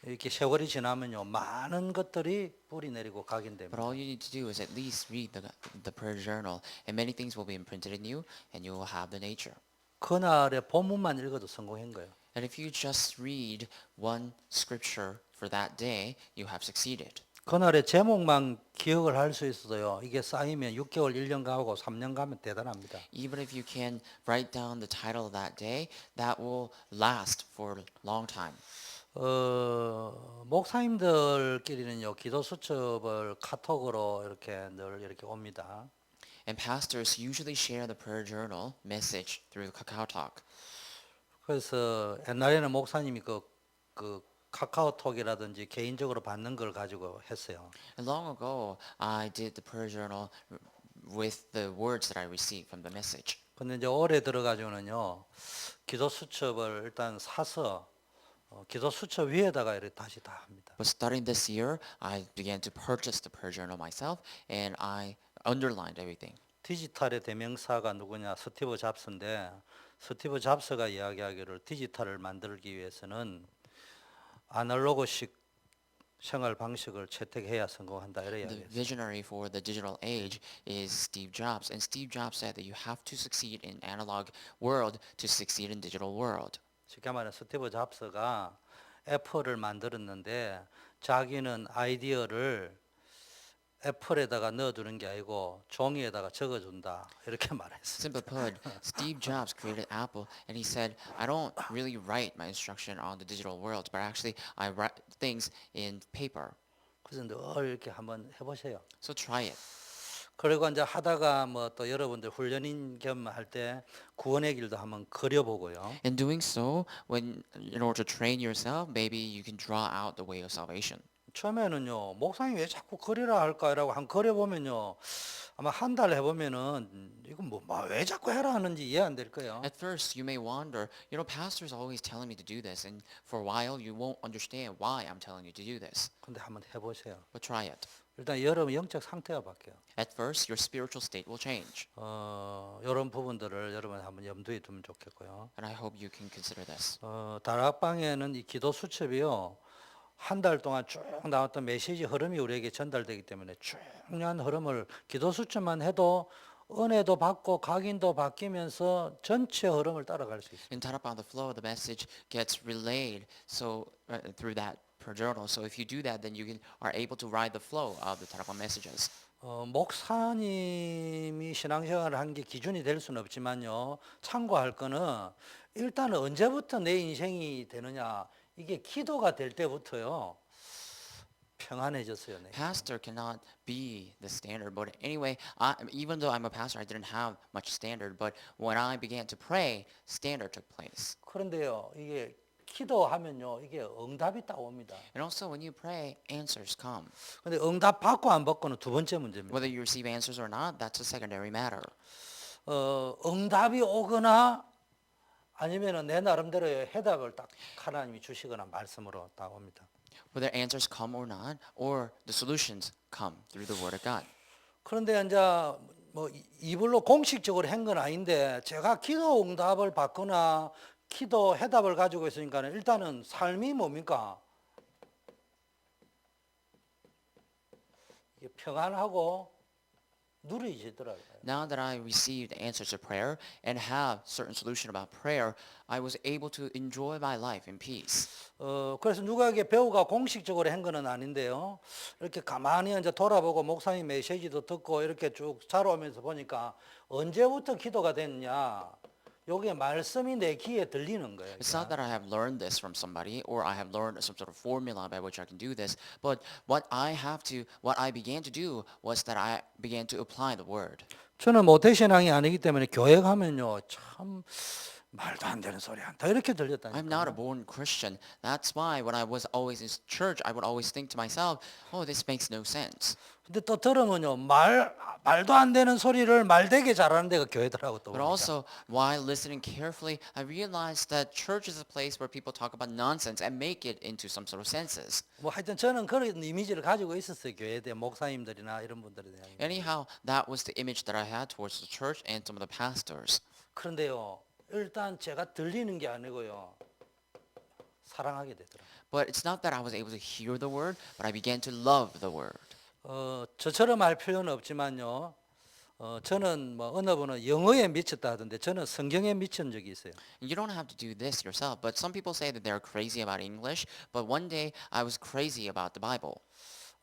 이렇게 세월이 지나면요 많은 것들이 뿌리 내리고 But 각인됩니다. all you need to do is at least read the prayer journal, and many things will be imprinted in you, and you will have the nature. 그날의 본문만 읽어도 성공한 거예요. And if you just read one scripture for that day, you have succeeded. 그날의 제목만 기억을 할 수 있어도요. 이게 쌓이면 6개월, 1년 가고 3년 가면 대단합니다. Even if you can write down the title of that day, that will last for a long time. 목사님들끼리는요 기도 수첩을 카톡으로 이렇게 늘 이렇게 옵니다. And pastors usually share the prayer journal message through KakaoTalk. 그래서 옛날에는 목사님이 그 카카오톡이라든지 개인적으로 받는 걸 가지고 했어요. And long ago, I did the prayer journal with the words that I received from the message. 근데 이제 올해 들어가지고는요 기도 수첩을 일단 사서 기도 수첩 위에다가 이렇게 다시 다 합니다. But starting this year, I began to purchase the prayer journal myself, and I underlined everything. 디지털의 대명사가 누구냐? 스티브 잡스인데 스티브 잡스가 이야기하기를 디지털을 만들기 위해서는 아날로그식 생활 방식을 채택해야 성공한다 이래 The 이야기했어요. visionary for the digital age is Steve Jobs, and Steve Jobs said that you have to succeed in analog world to succeed in digital world. 쉽게 말하면 스티브 잡스가 애플을 만들었는데 자기는 아이디어를 애플에다가 넣어두는 게 아니고 종이에다가 적어준다 이렇게 말했어요. Simply put, Steve Jobs created Apple, and he said, I don't really write my instruction on the digital world, but actually I write things in paper. 그래서 늘 이렇게 한번 해보세요. So try it. 그리고 이제 하다가 뭐 또 여러분들 훈련인 겸 할 때 구원의 길도 한번 그려보고요. In doing so, in order to train yourself, maybe you can draw out the way of salvation. 처음에는요 목사님 왜 자꾸 그리라 할까라고 한 그려보면요 아마 한 달 해보면은 이거 뭐 왜 자꾸 해라 하는지 이해 안 될 거예요. At first, you may wonder, pastor's always telling me to do this, and for a while you won't understand why I'm telling you to do this. 근데 한번 해보세요. But try it. 일단 여러분 영적 상태가 바뀌어요. At first, your spiritual state will change, 이런 부분들을 여러분 한번 염두에 두면 좋겠고요. and I hope you can consider this. 다락방에는 이 기도 수첩이요. 한 달 동안 쭉 나왔던 메시지 흐름이 우리에게 전달되기 때문에 중요한 흐름을 기도 수첩만 해도 은혜도 받고 각인도 바뀌면서 전체 흐름을 따라갈 수 있습니다. In Tarapang, the flow of the message gets relayed through that per journal. So if you do that, then are able to ride the flow of the Tarapang messages. 목사님이 신앙생활을 한 게 기준이 될 수는 없지만요. 참고할 거는 일단은 언제부터 내 인생이 되느냐. 이게 기도가 될 때부터요. 평안해졌어요. 네. Pastor cannot be the standard, but anyway, even though I'm a pastor, I didn't have much standard. But when I began to pray, standard took place. 그런데요, 이게 기도하면요, 이게 응답이 딱 옵니다. And also, when you pray, answers come. 근데 응답 받고 안 받고는 두 번째 문제입니다. Whether you receive answers or not, that's a secondary matter. 응답이 오거나 아니면은 내 나름대로의 해답을 딱 하나님이 주시거나 말씀으로 딱 옵니다. Whether answers come or not, or the solutions come through the Word of God. 그런데 이제 뭐 이불로 공식적으로 한 건 아닌데 제가 기도 응답을 받거나 기도 해답을 가지고 있으니까 일단은 삶이 뭡니까? 이게 평안하고 누리지더라고요. Now that I received answers to prayer and have certain solution about prayer, I was able to enjoy my life in peace. 그래서 누구에게 배우가 공식적으로 한 거는 아닌데요. 이렇게 가만히 이제 돌아보고 목사님 메시지도 듣고 이렇게 쭉 자라오면서 보니까 언제부터 기도가 됐냐? 요게 말씀이 내 귀에 들리는 거예요. It's not that I have learned this from somebody or I have learned some sort of formula by which I can do this, but what I began to do was that I began to apply the word. 저는 모태신앙이 아니기 때문에 교회 가면요 참 말도 안 되는 소리 한다 이렇게 I'm not a 들렸다니까요. born Christian. That's why when I was always in church, I would always think to myself, oh, this makes no sense. 근데 또 들으면요 말도 안 되는 소리를 말되게 잘하는 데가 교회더라고 또. But also, while listening carefully, I realized that church is a place where people talk about nonsense and make it into some sort of senses. 뭐 하여튼 저는 그런 이미지를 가지고 있었어요. 교회에 대한 목사님들이나 이런 분들에 대한. Anyhow, that was the image that I had towards the church and some of the pastors. 그런데요 일단 제가 들리는 게 아니고요 사랑하게 되더라고요. But it's not that I was able to hear the word, but I began to love the word. 저처럼 할 필요는 없지만요. 저는 뭐 어느 분은 영어에 미쳤다 하던데 저는 성경에 미친 적이 있어요. You don't have to do this yourself, but some people say that they're crazy about English, but one day I was crazy about the Bible.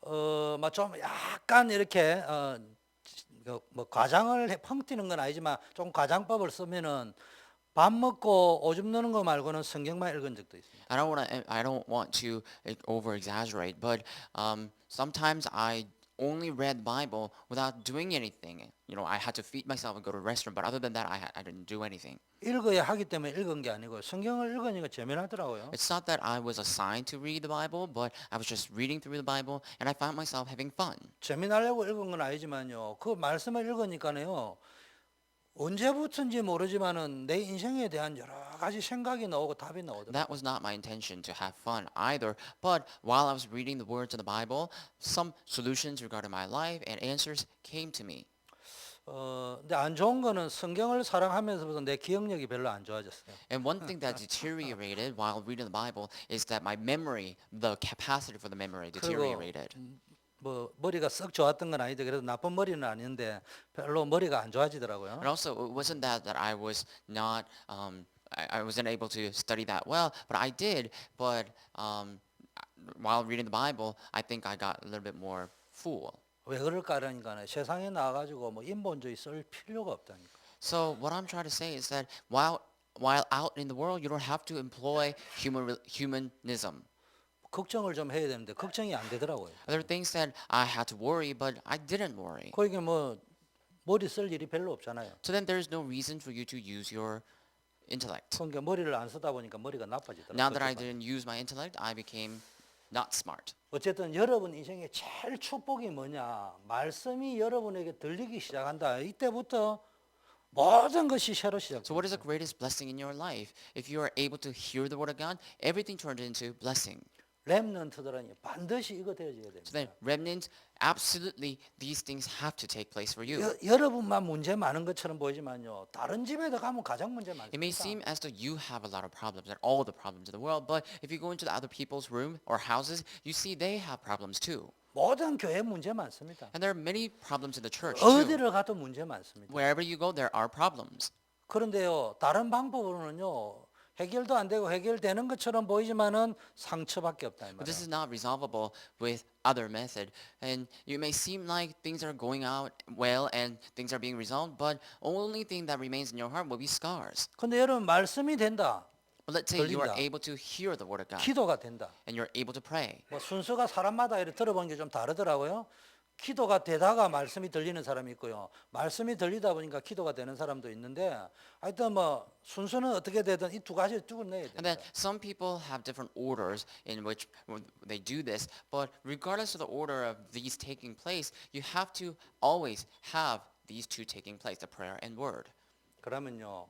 좀 약간 이렇게 뭐 과장을 펑뛰는 건 아니지만 좀 과장법을 쓰면은 밥 먹고 오줌 누는 거 말고는 성경만 읽은 적도 있습니다. I don't want to over exaggerate, but sometimes I only read Bible without doing anything. You know, I had to feed myself and go to the restroom, but other than that, I didn't do anything. 읽어야 하기 때문에 읽은 게 아니고 성경을 읽으니까 재미나더라고요. It's not that I was assigned to read the Bible, but I was just reading through the Bible and I found myself having fun. 재미나려고 읽은 건 아니지만요. 그 말씀을 읽으니까요. 언제부터인지 모르지만은 내 인생에 대한 여러 가지 생각이 나오고 답이 나오더라고요. That was not my intention to have fun either, but while I was reading the words of the Bible, some solutions regarding my life and answers came to me. 근데 안 좋은 거는 성경을 사랑하면서부터 내 기억력이 별로 안 좋아졌어요. And one thing that deteriorated while reading the Bible is that my memory, the capacity for the memory deteriorated. 뭐 머리가 썩 좋았던 건 아닌데 그래도 나쁜 머리는 아닌데 별로 머리가 안 좋아지더라고요. And also, it wasn't that I was not, I wasn't able to study that well, but I did. But while reading the Bible, I think I got a little bit more fool. 왜 그럴까 하니까 세상에 나와가지고 뭐 인본주의 쓸 필요가 없다니까. So what I'm trying to say is that while out in the world, you don't have to employ humanism. 걱정을 좀 해야 되는데 걱정이 안 되더라고요. There are things that I had to worry, but I didn't worry. 그러니까 뭐 머리 쓸 일이 별로 없잖아요. So then there's no reason for you to use your intellect. 그러니까 머리를 안 쓰다 보니까 머리가 나빠지더라고요. Now that I didn't use my intellect, I became not smart. 어쨌든 여러분 인생의 제일 축복이 뭐냐? 말씀이 여러분에게 들리기 시작한다. 이때부터 모든 것이 새로 So what is 시작됩니다. the greatest blessing in your life? If you are able to hear the word of God, everything turns into blessing. 렘넌트들은 반드시 이거 되어져야 So then 됩니다. remnants, absolutely these things have to take place for you. 여러분만 문제 많은 것처럼 보이지만요. 다른 집에도 가면 가장 문제 It may 많습니다. seem as though you have a lot of problems and all the problems in the world, but if you go into the other people's room or houses, you see they have problems too. 모든 교회 문제 많습니다. And there are many problems in the church too. 어디를 가도 문제 많습니다. Wherever you go, there are problems. 그런데요. 다른 방법으로는요. 해결도 안 되고 해결되는 것처럼 보이지만은 상처밖에 없다 이 But this 말이에요. is not resolvable with other method. And you may seem like things are going out well and things are being resolved, but only thing that remains in your heart will be scars. 근데 여러분 말씀이 된다. But let's say you are 들린다. able to hear the word of God 기도가 된다. and you're able to pray. 뭐 순서가 사람마다 이렇게 들어보는 게 좀 다르더라고요. 기도가 되다가 말씀이 들리는 사람이 있고요. 말씀이 들리다 보니까 기도가 되는 사람도 있는데 하여튼 뭐 순서는 어떻게 되든 이 두 가지를 쭉 내야 And then 됩니다. some people have different orders in which they do this, but regardless of the order of these taking place, you have to always have these two taking place, the prayer and word. 그러면요.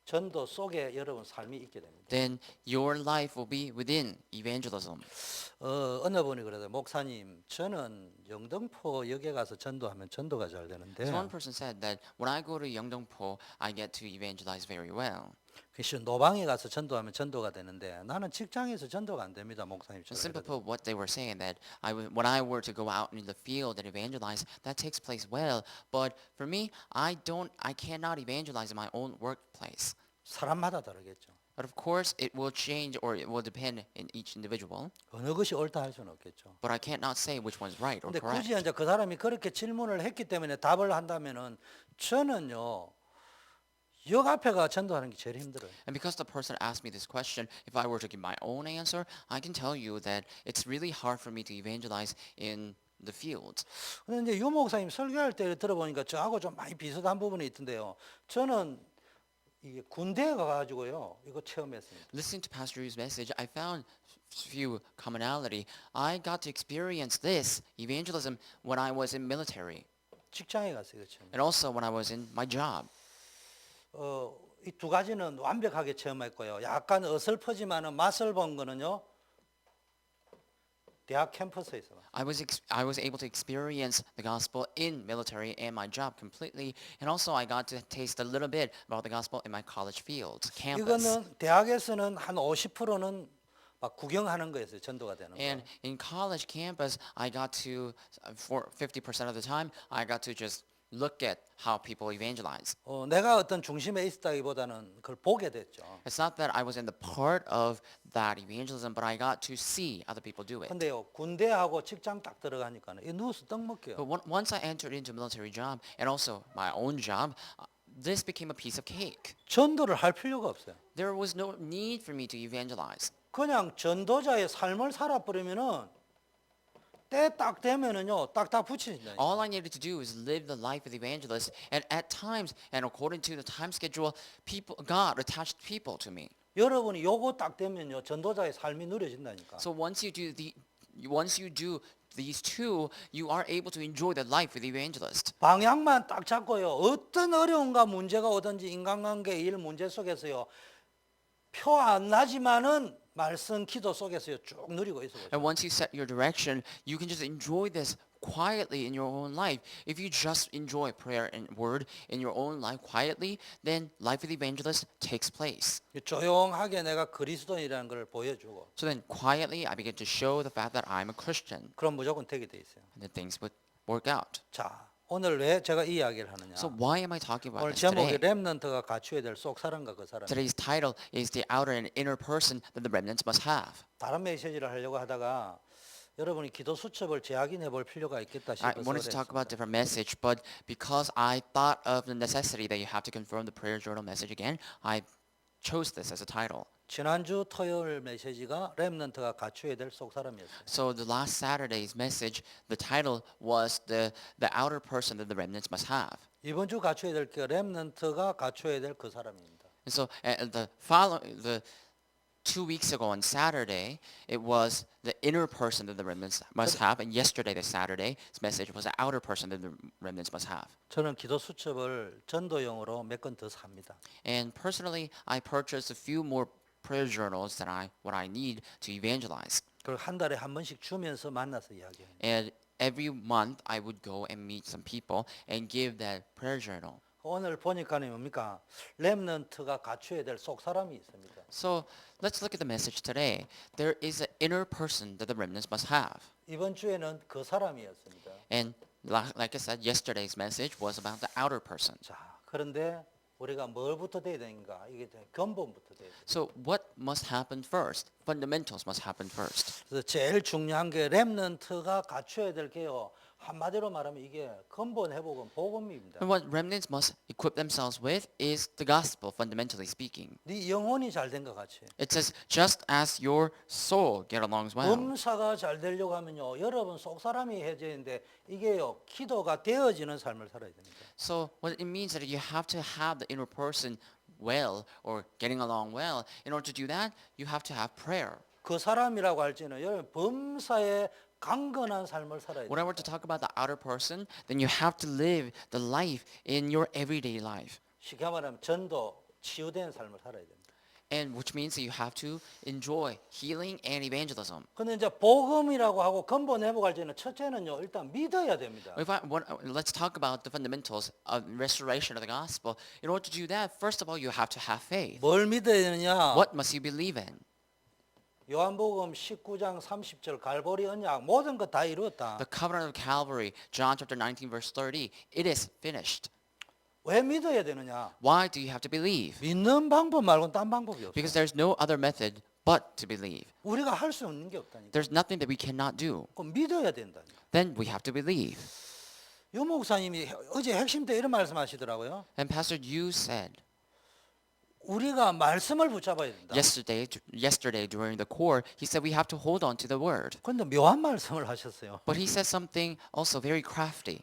전도 속에 여러분 삶이 있게 됩니다. Then your life will be within evangelism. 어느 분이 그래도 목사님 저는 영등포역에 가서 전도하면 전도가 잘 되는데 So one person said that when I go to Yeongdeungpo, I get to evangelize very well. 그래서 노방에 가서 전도하면 전도가 되는데 나는 직장에서 전도가 안 됩니다. 목사님처럼. Simply put, what they were saying that when I were to go out in the field and evangelize, that takes place well. But for me, I cannot evangelize in my own workplace. 사람마다 다르겠죠. But of course, it will change or it will depend in each individual. 어느 것이 옳다 할 수는 없겠죠. But I cannot say which one's right or 근데 correct. 굳이 이제 그 사람이 그렇게 질문을 했기 때문에 답을 한다면은 저는요. 역 앞에가 전도하는 게 제일 힘들어요. And because the person asked me this question, if I were to give my own answer, I can tell you that it's really hard for me to evangelize in the fields. 근데 이제 유 목사님 설교할 때 들어보니까 저하고 좀 많이 비슷한 부분이 있던데요. 저는 이게 군대에 가가지고요 이거 체험했습니다. Listening to Pastor Yu's message, I found few commonality. I got to experience this evangelism when I was in military 직장에 가서 이거 체험. and also when I was in my job. 이 두 가지는 완벽하게 체험했고요. 약간 어설프지만은 맛을 본 거는요. 대학 캠퍼스에서. I was able to experience the gospel in military and my job completely, and also I got to taste a little bit about the gospel in my college fields, campus. 이거는 대학에서는 한 50%는 막 구경하는 거였어요. 전도가 되는 거. And in college campus, I got to, for 50% of the time, I got to just look at how people evangelize. 내가 어떤 중심에 있었다기보다는 그걸 보게 됐죠. It's not that I was in the part of that evangelism, but I got to see other people do it. 근데요, 군대하고 직장 딱 들어가니까는 이 누워서 떡 먹게요. But once I entered into a military job and also my own job, this became a piece of cake. 전도를 할 필요가 없어요. There was no need for me to evangelize. 그냥 전도자의 삶을 살아버리면은 때 딱 되면은요, 딱딱 붙이신다. All I needed to do is live the life of the evangelist, and at times, and according to the time schedule, God attached people to me. 여러분이 요거 딱 되면요, 전도자의 삶이 누려진다니까. So once you do these two, you are able to enjoy the life of the evangelist. 방향만 딱 잡고요, 어떤 어려움과 문제가 오든지 인간관계 일 문제 속에서요, 표 안 나지만은 말씀 기도 속에서요 쭉 누리고 있어 보세요. And once you set your direction, you can just enjoy this quietly in your own life. If you just enjoy prayer and word in your own life quietly, then life of the evangelist takes place. 조용하게 내가 그리스도인이라는 걸 보여주고, So then quietly, I begin to show the fact that I'm a Christian, 그럼 무조건 되게 돼 있어요. and then things would work out. 자, 오늘 왜 제가 이 이야기를 하느냐? So why am I talking about 오늘 this 제목이 today? 렘넌트가 갖춰야 될 속 사람과 그 사람. Today's title is the outer and inner person that the remnants must have. 다른 메시지를 하려고 하다가 여러분이 기도 수첩을 재확인해 볼 필요가 있겠다 I 싶어서 wanted to talk about 그랬습니다. different message, but because I thought of the necessity that you have to confirm the prayer journal message again, I chose this as a title. 지난주 토요일 메시지가 렘넌트가 갖춰야 될 속 사람이었어요. So the last Saturday's message, the title was the outer person that the remnants must have. 이번 주 갖춰야 될 게 렘넌트가 갖춰야 될 그 사람입니다. And so the 2 weeks ago on Saturday, it was the inner person that the remnants must have, and yesterday, the Saturday's message was the outer person that the remnants must have. 저는 기도 수첩을 전도용으로 몇 건 더 삽니다. And personally, I purchased a few more prayer journals that what I need to evangelize. 그리고 한 달에 한 번씩 주면서 만나서 이야기해요. And every month, I would go and meet some people and give that prayer journal. 오늘 보니까는 뭡니까? 렘넌트가 갖춰야 될 속 사람이 있습니다. So let's look at the message today. There is an inner person that the remnants must have. 이번 주에는 그 사람이었습니다. And like I said, yesterday's message was about the outer person. 자, 그런데 우리가 뭘부터 돼야 되는가? 이게 근본부터 돼야 돼요. So what must happen first? Fundamentals must happen first. 그래서 제일 중요한 게 렘넌트가 갖춰야 될 게요. 한마디로 말하면 이게 근본 회복은 복음입니다. And what remnants must equip themselves with is the gospel, fundamentally speaking. 네 영혼이 잘 된 것 같이. It says, just as your soul get along well. 범사가 잘 되려고 하면요. 여러분 속 사람이 해제인데 이게요. 기도가 되어지는 삶을 살아야 됩니다. So what it means that you have to have the inner person well or getting along well. In order to do that, you have to have prayer. 그 사람이라고 할지는 여러분 범사의 강건한 삶을 살아야 When I 됩니다. were to talk about the outer person, then you have to live the life in your everyday life. 쉽게 말하면 전도 치유된 삶을 살아야 됩니다. And which means that you have to enjoy healing and evangelism. 근데 이제 복음이라고 하고 근본 회복할 때는 첫째는요. 일단 믿어야 됩니다. Let's talk about the fundamentals of restoration of the gospel. In order to do that, first of all, you have to have faith. 뭘 믿어야 되느냐? What must you believe in? 요한복음 19장 30절 갈보리 언약 모든 것 다 이루었다. The covenant of Calvary, John chapter 19 verse 30, it is finished. 왜 믿어야 되느냐? Why do you have to believe? 믿는 방법 말고는 딴 방법이 없어. Because there's no other method but to believe. 우리가 할 수 없는 게 없다니까. There's nothing that we cannot do. 그럼 믿어야 된다니까. Then we have to believe. 유 목사님이 어제 핵심 때 이런 말씀하시더라고요. And Pastor Yu said 우리가 말씀을 붙잡아야 된다. yesterday during the core, he said we have to hold on to the word. 그런데 묘한 말씀을 하셨어요. But he said something also very crafty.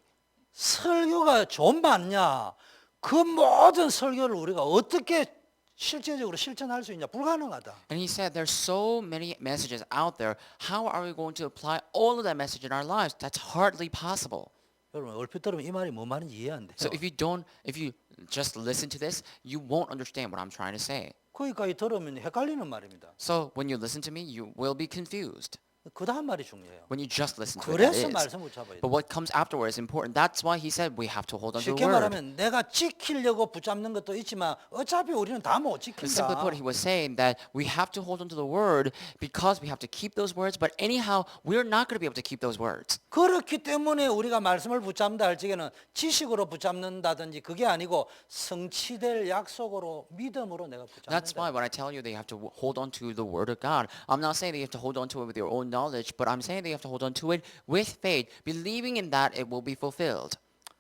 설교가 좀 많냐? 그 모든 설교를 우리가 어떻게 실제적으로 실천할 수 있냐? 불가능하다. And he said there's so many messages out there. How are we going to apply all of that message in our lives? That's hardly possible. 여러분 얼핏 들으면 이 말이 뭐 말인지 이해 안 돼요. So if you just listen to this, you won't understand what I'm trying to say. 거기까지 들으면 헷갈리는 말입니다. So when you listen to me, you will be confused. 그 다음 말이 중요해요. When you just listen to it, that 그래서 is. 말씀 붙잡아야 돼. But what comes afterward is important. That's why he said we have to hold on to the 쉽게 word. 말하면 내가 지키려고 붙잡는 것도 있지만 어차피 우리는 다 못 Simply 지킨다. put, he was saying that we have to hold on to the word because we have to keep those words. But anyhow, we're not going to be able to keep those words. 그렇기 때문에 우리가 말씀을 붙잡는다 할 적에는 지식으로 붙잡는다든지 그게 아니고 성취될 약속으로 믿음으로 내가 That's why 붙잡는다. when I tell you they have to hold on to the word of God, I'm not saying they have to hold on to it with your own knowledge, but I'm saying they have to hold on to it with faith, believing in that it will be fulfilled.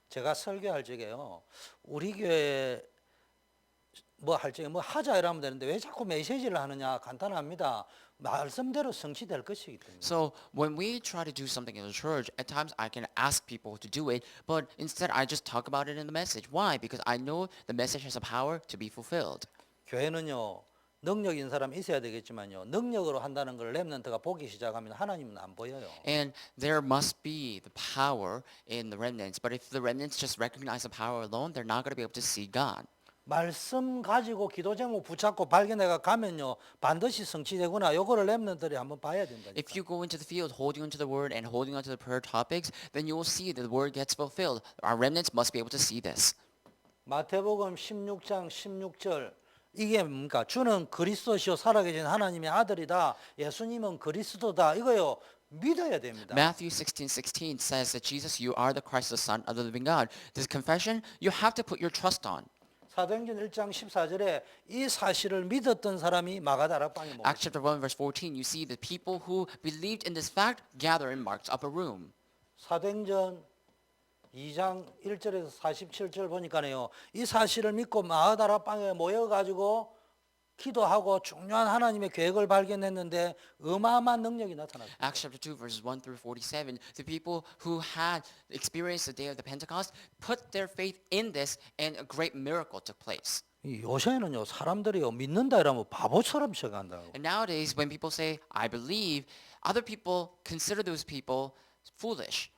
제가 설교할 적에요. 우리 교회 뭐 할 적에 뭐 하자 이러면 되는데 왜 자꾸 메시지를 하느냐 간단합니다. 말씀대로 성취될 것이기 때문에. So when we try to do something in the church, at times I can ask people to do it, but instead I just talk about it in the message. Why? Because I know the message has a power to be fulfilled. 교회는요. 능력 있는 사람이 있어야 되겠지만요. 능력으로 한다는 걸 렘넌트가 보기 시작하면 하나님은 안 보여요. And there must be the power in the remnants. But if the remnants just recognize the power alone, they're not going to be able to see God. 말씀 가지고 기도 제목 붙잡고 발견해가 가면요. 반드시 성취되구나. 요거를 렘넌트들이 한번 봐야 된다니까. If you go into the field holding onto the word and holding onto the prayer topics, then you will see that the word gets fulfilled. Our remnants must be able to see this. 마태복음 16장 16절 이게 뭡니까? 주는 그리스도시요 살아계신 하나님의 아들이다. 예수님은 그리스도다. 이거요. 믿어야 됩니다. Matthew 16:16 says that Jesus, you are the Christ, the Son of the living God. This confession, you have to put your trust on. 사도행전 1장 14절에 이 사실을 믿었던 사람이 마가다락방에 모였습니다. Acts chapter 1 verse 14, you see the people who believed in this fact gather in Mark's upper room. 사도행전 2장 1절에서 47절 보니까요. 이 사실을 믿고 마가다락방에 모여가지고 기도하고 중요한 하나님의 계획을 발견했는데 어마어마한 능력이 나타났어요. Acts chapter 2 verses 1 through 47, the people who had experienced the day of the Pentecost put their faith in this and a great miracle took place. 이 요새는요 사람들이요 믿는다 이러면 바보처럼 생각한다고. And nowadays when people say, I believe, other people consider those people foolish.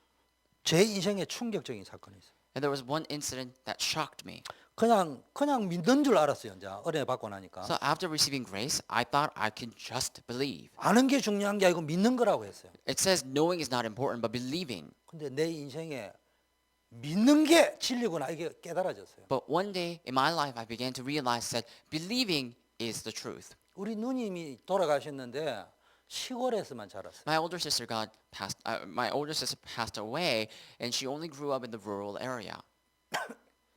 제 인생에 충격적인 사건이 있어요. And there was one incident that shocked me. 그냥 믿는 줄 알았어요. 이제 은혜 받고 나니까. So after receiving grace, I thought I could just believe. 아는 게 중요한 게 아니고 믿는 거라고 했어요. It says knowing is not important, but believing. 근데 내 인생에 믿는 게 진리구나 이게 깨달아졌어요. But one day in my life, I began to realize that believing is the truth. 우리 누님이 돌아가셨는데 시골에서만 자랐어요. My older sister passed away, and she only grew up in the rural area.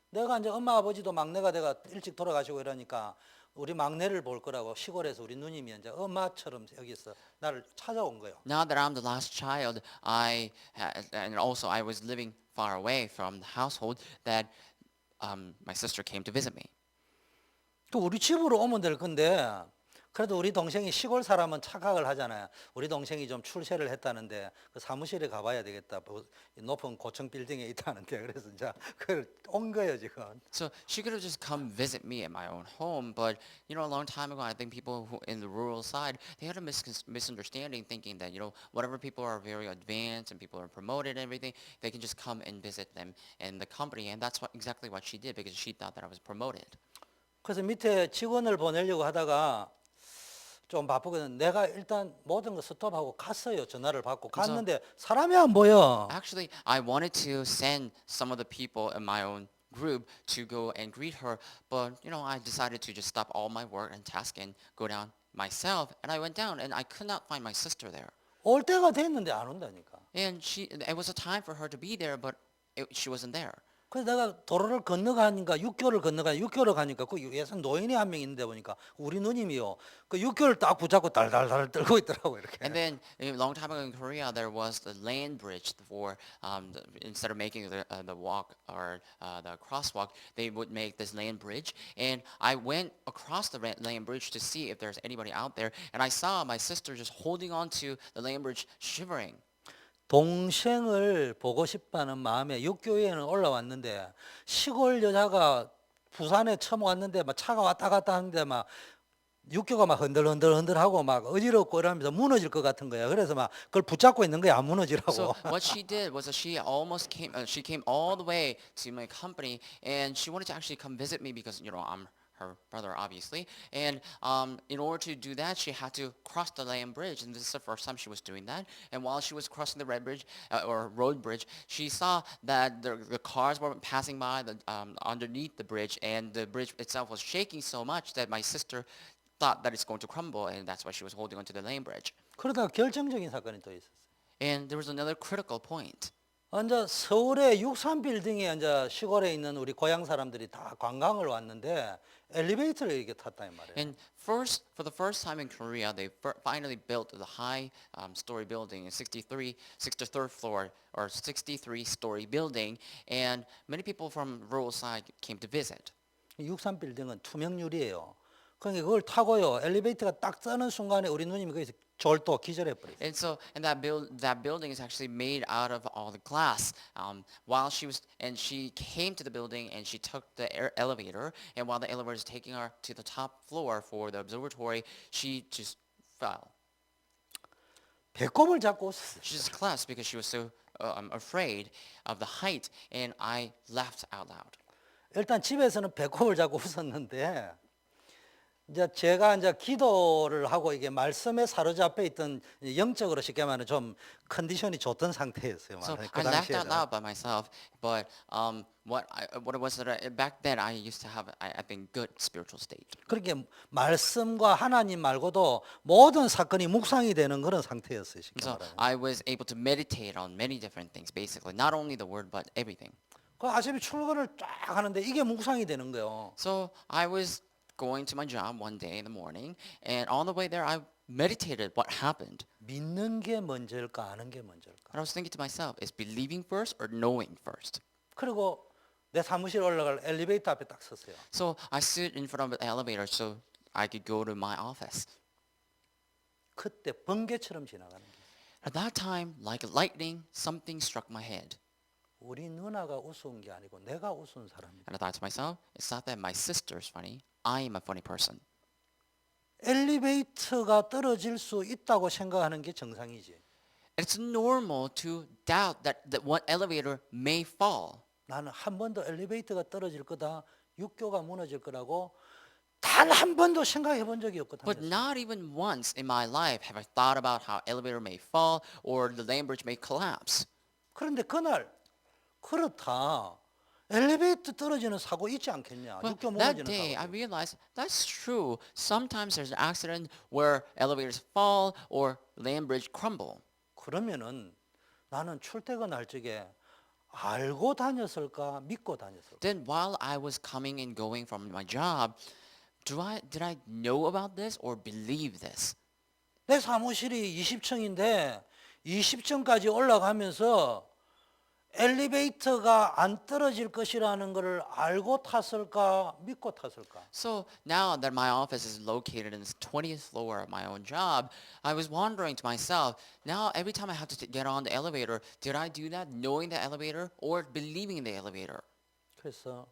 내가 이제 엄마 아버지도 막내가 내가 일찍 돌아가시고 이러니까 우리 막내를 볼 거라고 시골에서 우리 누님이 이제 엄마처럼 여기서 나를 찾아온 거예요. Now that I'm the last child, and also I was living far away from the household, that my sister came to visit me. 또 우리 집으로 오면 될 건데 그래도 우리 동생이 시골 사람은 착각을 하잖아요. 우리 동생이 좀 출세를 했다는데 그 사무실에 가봐야 되겠다. 높은 고층 빌딩에 있다는데 그래서 이제 그걸 온 거예요 지금. So she could have just come visit me at my own home, but a long time ago, I think people who in the rural side, they had a misunderstanding, thinking that whatever people are very advanced and people are promoted and everything, they can just come and visit them in the company, and that's exactly what she did because she thought that I was promoted. 그래서 밑에 직원을 보내려고 하다가 좀 바쁘거든. 내가 일단 모든 거 스톱하고 갔어요. 전화를 받고 갔는데 사람이 안 보여. Actually, I wanted to send some of the people in my own group to go and greet her, but I decided to just stop all my work and task and go down myself. And I went down, and I could not find my sister there. 올 때가 됐는데 안 온다니까. And it was a time for her to be there, but she wasn't there. 그래서 내가 도로를 건너가니까 육교를 가니까 그 예선 노인이 한 명 있는데 보니까 우리 누님이요. 그 육교를 딱 붙잡고 달달달 떨고 있더라고 이렇게. And then a long time ago in Korea, there was the land bridge for instead of making the walk or the crosswalk, they would make this land bridge. And I went across the land bridge to see if there's anybody out there, and I saw my sister just holding on to the land bridge, shivering. 동생을 보고 싶다는 마음에 육교에는 올라왔는데 시골 여자가 부산에 처음 왔는데 막 차가 왔다 갔다 하는데 막 육교가 막 흔들흔들하고 막 어지럽고 이러면서 무너질 것 같은 거야. 그래서 막 그걸 붙잡고 있는 거야. 안 무너지라고. So what she did was that she almost came. She came all the way to my company, and she wanted to actually come visit me because I'm her brother, obviously. And in order to do that, she had to cross the land bridge. And this is the first time she was doing that. And while she was crossing the red bridge or road bridge, she saw that the cars were passing by underneath the bridge, and the bridge itself was shaking so much that my sister thought that it's going to crumble, and that's why she was holding onto the lane bridge. 그러다가 결정적인 사건이 또 있었어요. And there was another critical point. 이제 서울의 63 빌딩에 이제 시골에 있는 우리 고향 사람들이 다 관광을 왔는데 엘리베이터를 이렇게 탔다 이 말이에요. And for the first time in Korea, they finally built the high story building, 63rd floor or 63-story building, and many people from rural side came to visit. 63 빌딩은 투명 유리예요. 그러니까 그걸 타고요. 엘리베이터가 딱 뜨는 순간에 우리 누님이 거기서 졸도 기절해 버렸어요. And that building is actually made out of all the glass. She came to the building and she took the elevator, and while the elevator is taking her to the top floor for the observatory, she just fell. 배꼽을 잡고 웃었어요. She just collapsed because she was so afraid of the height, and I laughed out loud. 일단 집에서는 배꼽을 잡고 웃었는데 이제 제가 이제 기도를 하고 이게 말씀에 사로잡혀 있던 영적으로 쉽게 말하면 좀 컨디션이 좋던 상태였어요. So 그 I laughed 당시에는. out loud by myself, but what it was that back then I used to have I think good spiritual state. 그렇게 말씀과 하나님 말고도 모든 사건이 묵상이 되는 그런 상태였어요. 쉽게 So 말하면. I was able to meditate on many different things, basically, not only the word but everything. 그 아침에 출근을 쫙 하는데 이게 묵상이 되는 거예요. So I was going to my job one day in the morning, and on the way there I meditated what happened. 믿는 게 먼저일까 아는 게 먼저일까. And I was thinking to myself, is believing first or knowing first? 그리고 내 사무실 올라갈 엘리베이터 앞에 딱 섰어요. So I stood in front of the elevator so I could go to my office. 그때 번개처럼 지나가는 게. At that time, like lightning, something struck my head. 우리 누나가 우스운 게 아니고 내가 우스운 사람이다. And I thought to myself, it's not that my sister's funny, I am a funny person. 엘리베이터가 떨어질 수 있다고 생각하는 게 정상이지. It's normal to doubt that one elevator may fall. 나는 한 번도 엘리베이터가 떨어질 거다, 육교가 무너질 거라고 단 한 번도 생각해 본 적이 없거든요. But not even once in my life have I thought about how elevator may fall or the land bridge may collapse. 그런데 그날 그렇다. 엘리베이터 떨어지는 사고 있지 않겠냐? Well, 육교 that 무너지는 day I 사고. realized that's true. Sometimes there's an accident where elevators fall or land bridge crumble. 그러면은 나는 출퇴근할 적에 알고 다녔을까, 믿고 다녔을까? Then while I was coming and going from my job, did I know about this or believe this? 내 사무실이 20층인데 20층까지 올라가면서 엘리베이터가 안 떨어질 것이라는 것을 알고 탔을까, 믿고 탔을까? So now that my office is located in the 20th floor of my own job, I was wondering to myself, now every time I have to get on the elevator, did I do that knowing the elevator or believing in the elevator? 그래서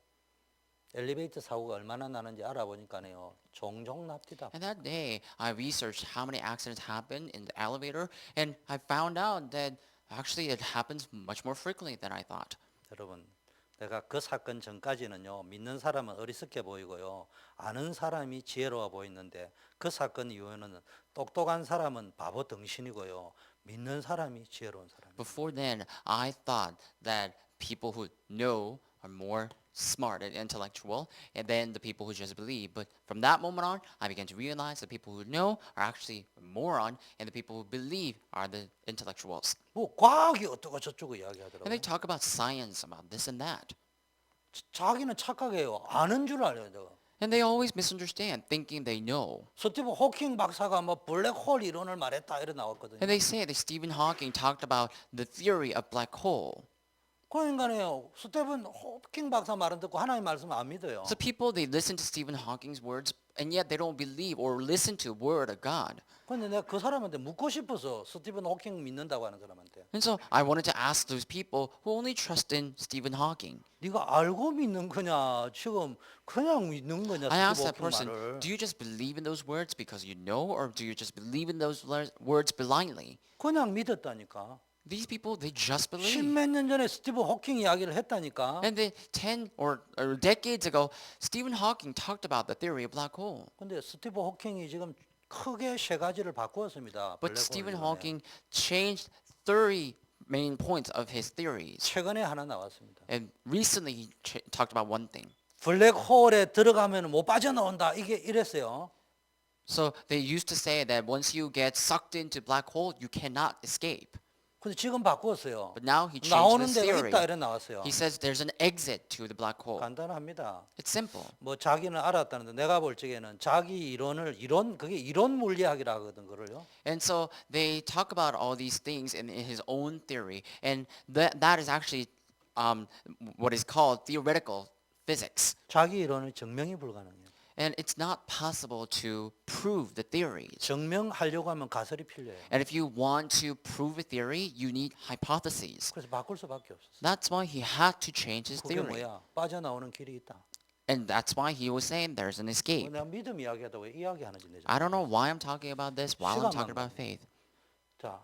엘리베이터 사고가 얼마나 나는지 알아보니까요, 종종 납니다. And that day, I researched how many accidents happen in the elevator, and I found out that actually it happens much more frequently than I thought. 여러분, 내가 그 사건 전까지는요, 믿는 사람은 어리석게 보이고요, 아는 사람이 지혜로워 보이는데 그 사건 이후에는 똑똑한 사람은 바보 덩신이고요, 믿는 사람이 지혜로운 사람이에요. Before then, I thought that people who know are more smart and intellectual and then the people who just believe. But from that moment on, I began to realize the people who know are actually a moron and the people who believe are the intellectuals. 뭐 과학이 어떠고 저쩌고 And 이야기하더라고요. they talk about science, about this and that. 자기는 착각해요. 아는 줄 알아요. And they always misunderstand, thinking they know. 스티븐 호킹 박사가 뭐 블랙홀 이론을 말했다 이래 나왔거든요. And they say that Stephen Hawking talked about the theory of black hole. 그러니까요, 스티븐 호킹 박사 말은 듣고 하나님 말씀 안 믿어요. So people, they listen to Stephen Hawking's words, and yet they don't believe or listen to the word of God. 근데 내가 그 사람한테 묻고 싶어서 스티븐 호킹 믿는다고 하는 사람한테 And so I wanted to ask those people who only trust in Stephen Hawking. 네가 알고 믿는 거냐 지금 그냥 믿는 거냐 I asked 스티븐 that 호킹 person, 말을. do you just believe in those words because you know, or do you just believe in those words blindly? 그냥 믿었다니까. These people, they just believe. 십몇 년 전에 스티브 호킹 이야기를 했다니까. And then 10 or decades ago, Stephen Hawking talked about the theory of black hole. 근데 스티브 호킹이 지금 크게 세 가지를 바꾸었습니다. But 블랙홀 Stephen 이론에. Hawking changed 30 main points of his theories. 최근에 하나 나왔습니다. And recently he talked about one thing. 블랙홀에 들어가면 못 빠져나온다. 이게 이랬어요. So they used to say that once you get sucked into black hole, you cannot escape. 근데 지금 바꾸었어요. But now he changed 나오는 this 데가 theory. 있다 이래 나왔어요. He says there's an exit to the black hole. 간단합니다. It's simple. 뭐 자기는 알았다는데 내가 볼 적에는 자기 이론 그게 이론 물리학이라 하거든 그를요. And so they talk about all these things in his own theory, and that is actually what is called theoretical physics. 자기 이론은 증명이 불가능해요. And it's not possible to prove the theories. 증명하려고 하면 가설이 필요해요. And if you want to prove a theory, you need hypotheses. 그래서 바꿀 수밖에 없었어요. That's why he had to change his 그게 theory. 뭐야? 빠져나오는 길이 있다. And that's why he was saying there's an escape. 내가 믿음 이야기하다 왜 이야기하는지 내가. I don't know why I'm talking about this while I'm 시간만 talking about faith. 자,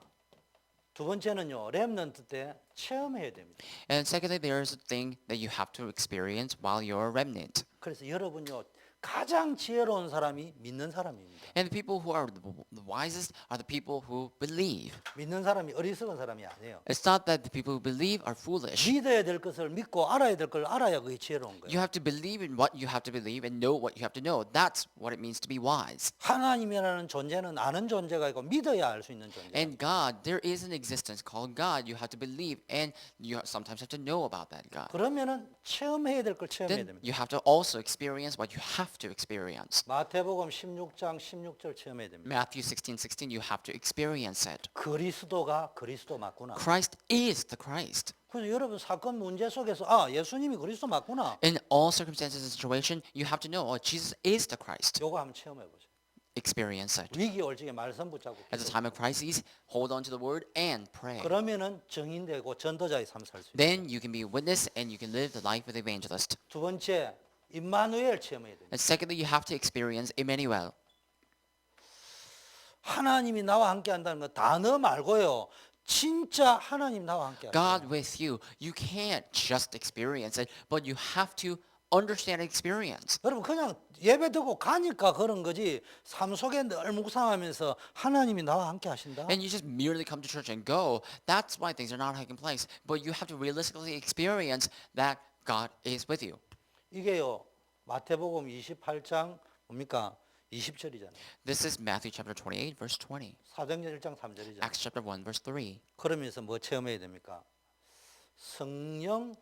두 번째는요. 렘넌트 때 체험해야 됩니다. And secondly, there's a thing that you have to experience while you're a remnant. 그래서 여러분요. 가장 지혜로운 사람이 믿는 사람입니다. And the people who are the wisest are the people who believe. 믿는 사람이 어리석은 사람이 아니에요. It's not that the people who believe are foolish. 믿어야 될 것을 믿고 알아야 될 걸 알아야 그게 지혜로운 거예요. You have to believe in what you have to believe and know what you have to know. That's what it means to be wise. 하나님이라는 존재는 아는 존재가 있고 믿어야 알 수 있는 존재. And God, there is an existence called God. You have to believe and you sometimes have to know about that God. 그러면은 체험해야 될 걸 체험해야 Then 됩니다. you have to also experience what you have to experience. 마태복음 16장 16절 체험해야 됩니다. Matthew 16:16, you have to experience it. 그리스도가 그리스도 맞구나. Christ is the Christ. 그래서 여러분 사건 문제 속에서 아 예수님이 그리스도 맞구나. In all circumstances and situation, you have to know, oh, Jesus is the Christ. 요거 한번 체험해 보세요. Experience it. 위기 올 적에 말씀 붙잡고 At the time of crisis, hold on to the word and pray. 그러면은 증인되고 전도자의 삶 살 수 있어요. Then you can be a witness and you can live the life of the evangelist. 두 번째 임마누엘 체험해야 됩니다. And secondly, you have to experience Emmanuel. 하나님이 나와 함께 한다는 거 단어 말고요. 진짜 하나님 나와 함께 하세요. God with you. You can't just experience it, but you have to understand and experience. 여러분 그냥 예배 듣고 가니까 그런 거지 삶 속에 늘 묵상하면서 하나님이 나와 함께 하신다. And you just merely come to church and go. That's why things are not taking place. But you have to realistically experience that God is with you. 이게요. 마태복음 28장 뭡니까? 20절이잖아요. This is Matthew chapter 28, verse 20. 사도행전 1장 3절이잖아요. Acts chapter 1, verse 3. 그러면서 뭐 체험해야 됩니까? 성령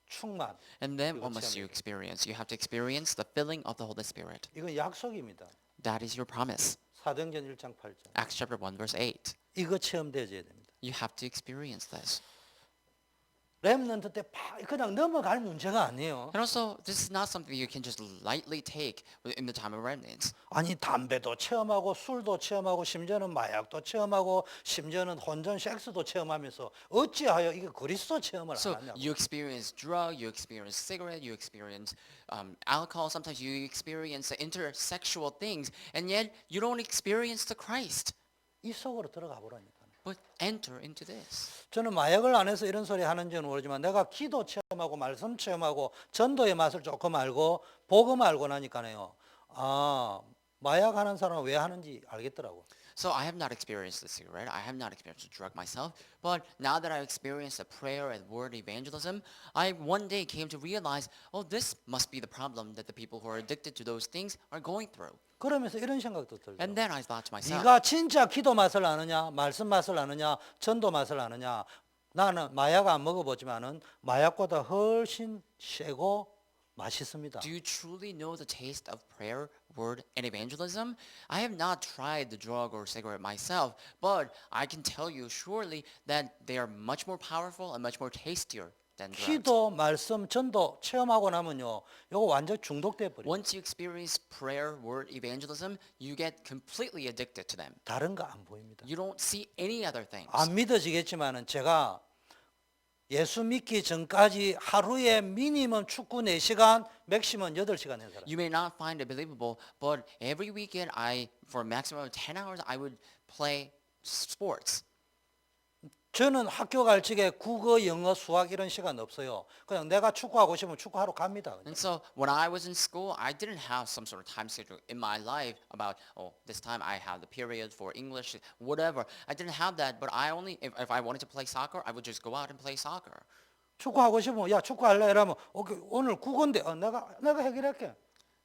충만. And then 이거 what must you 체험해야 돼요. experience? You have to experience the filling of the Holy Spirit. 이건 약속입니다. That is your promise. 사도행전 1장 8절. Acts chapter 1, verse 8. 이거 체험되어야 됩니다. You have to experience this. 렘넌트 때 그냥 넘어갈 문제가 아니에요. And also, this is not something you can just lightly take in the time of remnants. 아니 담배도 체험하고 술도 체험하고 심지어는 마약도 체험하고 심지어는 혼전 섹스도 체험하면서 어찌하여 이게 그리스도 체험을 안 So 하냐고. you experience drug, you experience cigarette, you experience alcohol. Sometimes you experience intersexual things, and yet you don't experience the Christ. 이 속으로 들어가 보라니까. But enter into this. 저는 마약을 안 해서 이런 소리 하는지는 모르지만 내가 기도 체험하고 말씀 체험하고 전도의 맛을 조금 알고 복음 알고 나니까요. 아 마약하는 사람은 왜 하는지 알겠더라고. So I have not experienced the cigarette. I have not experienced the drug myself. But now that I've experienced the prayer and word evangelism, I one day came to realize, oh, this must be the problem that the people who are addicted to those things are going through. 그러면서 이런 생각도 들더라고. And then I thought to myself, 네가 진짜 기도 맛을 아느냐, 말씀 맛을 아느냐, 전도 맛을 아느냐. 나는 마약 안 먹어보지만은 마약보다 훨씬 세고 맛있습니다. do you truly know the taste of prayer, word, and evangelism? I have not tried the drug or cigarette myself, but I can tell you surely that they are much more powerful and much more tastier than drugs. 기도, 말씀, 전도 체험하고 나면요, 이거 완전 중독돼 버려. Once you experience prayer, word, evangelism, you get completely addicted to them. 다른 거 안 보입니다. You don't see any other things. 안 믿어지겠지만은 제가 예수 믿기 전까지 하루에 미니멈 축구 4시간, 맥시멈 8시간 한 사람. You may not find it believable, but every weekend for a maximum of 10 hours, I would play sports. 저는 학교 갈 적에 국어, 영어, 수학 이런 시간 없어요. 그냥 내가 축구하고 싶으면 축구하러 갑니다. 그냥. And so when I was in school, I didn't have some sort of time schedule in my life about, oh, this time I have the period for English, whatever. I didn't have that, but I only, if I wanted to play soccer, I would just go out and play soccer. 축구하고 싶으면 야 축구할래 이러면 오케이, 오늘 국어인데 내가 해결할게.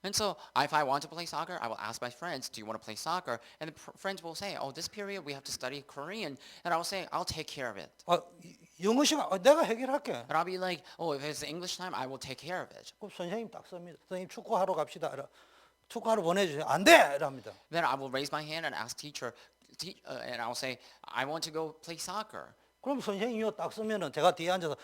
And so if I want to play soccer, I will ask my friends, do you want to play soccer? And the friends will say, oh, this period we have to study Korean. And I'll say, I'll take care of it. 영어 시간 내가 해결할게. And I'll be like, oh, if it's English time, I will take care of it. 그럼 선생님 딱 씁니다. 선생님 축구하러 갑시다. 축구하러 보내주세요. 안 돼! 이랍니다. Then I will raise my hand and ask teacher, and I'll say, I want to go play soccer. 그럼 선생님이요 딱 쓰면은 제가 뒤에 앉아서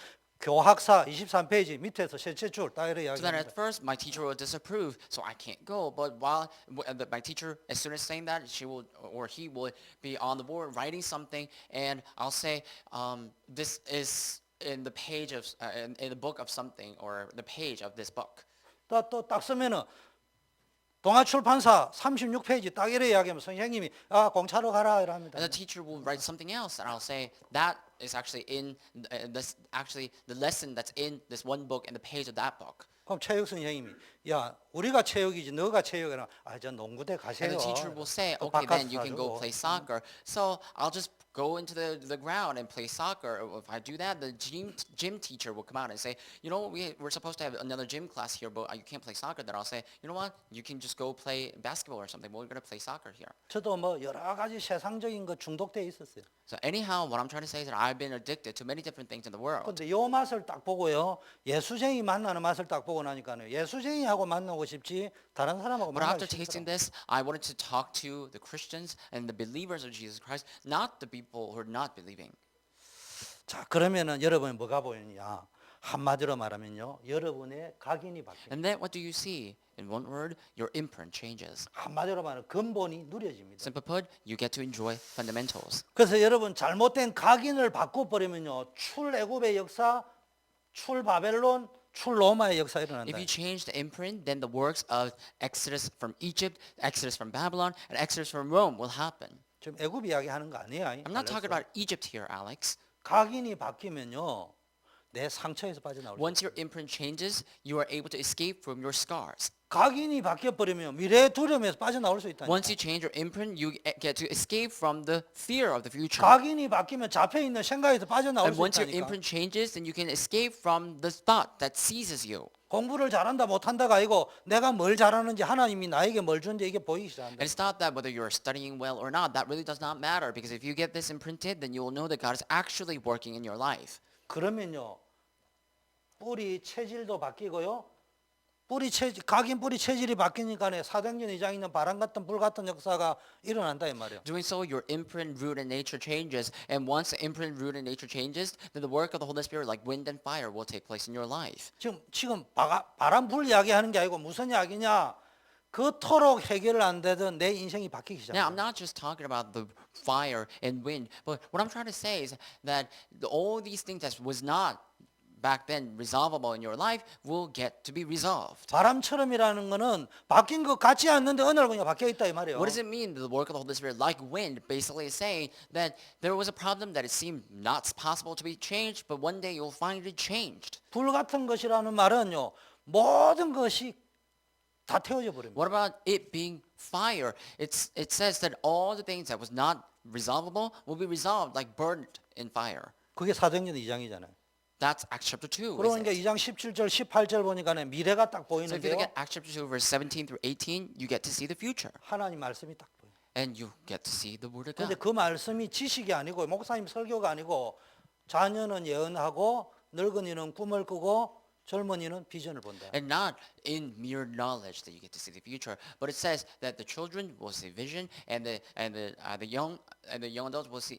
교학사 23페이지 밑에서 셋째 줄 딱 이렇게 So then at 이야기합니다. first my teacher will disapprove, so I can't go. But my teacher, as soon as saying that, she will or he will be on the board writing something, and I'll say, this is in the page of in the book of something or the page of this book. 또 딱 쓰면은 동아출판사 36페이지 딱 이래 이야기하면 선생님이 공차로 가라 이랍니다. And the teacher will write something else, and I'll say that is actually in this actually the lesson that's in this one book and the page of that book. 그럼 체육 선생님이 야 우리가 체육이지 너가 체육이라 저 농구대 And 가세요. the teacher will say, 또 okay, then 바카스 you can go 사주고. play soccer. So I'll just go into the ground and play soccer. If I do that, the gym teacher will come out and say, you know, we're supposed to have another gym class here, but you can't play soccer. Then I'll say, you know what, you can just go play basketball or something. We're going to play soccer here. 저도 뭐 여러 가지 세상적인 거 중독돼 있었어요. So anyhow, what I'm trying to say is that I've been addicted to many different things in the world. 근데 요 맛을 딱 보고요. 예수쟁이 만나는 맛을 딱 보고 나니까요. 예수쟁이하고 만나고 싶지 다른 사람하고 But after 만나기 tasting 싫더라고요. this, I wanted to talk to the Christians and the believers of Jesus Christ, not the people who are not believing. 자, 그러면은 여러분이 뭐가 보이느냐? 한마디로 말하면요. 여러분의 각인이 바뀌는. And then what do you see? In one word, your imprint changes. 한마디로 말하면 근본이 누려집니다. Simply put, you get to enjoy fundamentals. 그래서 여러분 잘못된 각인을 바꿔버리면요. 출애굽의 역사, 출바벨론, 출로마의 역사 일어난다. If you change the imprint, then the works of Exodus from Egypt, Exodus from Babylon, and Exodus from Rome will happen. 지금 애굽 이야기하는 거 아니에요. I'm not talking about Egypt here, Alex. 각인이 바뀌면요. 내 상처에서 빠져나올 수 Once 있어요. your imprint changes, you are able to escape from your scars. 각인이 바뀌어버리면 미래의 두려움에서 빠져나올 수 있다니까. Once you change your imprint, you get to escape from the fear of the future. 각인이 바뀌면 잡혀있는 생각에서 빠져나올 And 수 once your 있다니까. imprint changes, then you can escape from the thought that seizes you. 공부를 잘한다 못한다가 아니고 내가 뭘 잘하는지 하나님이 나에게 뭘 주는지 이게 보이기 시작한다. And it's not that whether you're studying well or not, that really does not matter, because if you get this imprinted, then you will know that God is actually working in your life. 그러면요. 뿌리 체질도 바뀌고요. 각인 뿌리 체질이 바뀌니까 사도행전 2장에 있는 바람 같은 불 같은 역사가 일어난다 이 말이에요. Doing so, your imprint, root, and nature changes. And once the imprint, root, and nature changes, then the work of the Holy Spirit, like wind and fire, will take place in your life. 지금 바람 불 이야기하는 게 아니고 무슨 이야기냐? 그토록 해결 안 되던 내 인생이 바뀌기 Now, I'm 시작해요. not just talking about the fire and wind, but what I'm trying to say is that all these things that was not back then resolvable in your life will get to be resolved. 바람처럼이라는 거는 바뀐 것 같지 않는데 어느 날 그냥 바뀌어 있다 이 말이에요. What does it mean, the work of the Holy Spirit, like wind, basically is saying that there was a problem that it seemed not possible to be changed, but one day you'll find it changed. 불 같은 것이라는 말은요. 모든 것이 다 태워져 버립니다. What about it being fire? It says that all the things that was not resolvable will be resolved like burnt in fire. 그게 사도행전 2장이잖아요. That's Acts chapter 2. 그러니까 Isn't it? 2장 17절 18절 보니까 미래가 딱 So if you 보이는데요. look at Acts chapter 2 verse 17 through 18, you get to see the future. 하나님 말씀이 딱 보여요. And you get to see the word of 그런데 God. 그 말씀이 지식이 아니고 목사님 설교가 아니고 자녀는 예언하고 늙은이는 꿈을 꾸고 젊은이는 비전을 본다. And not in mere knowledge that you get to see the future, but it says that the children will see vision, and the young adults will see.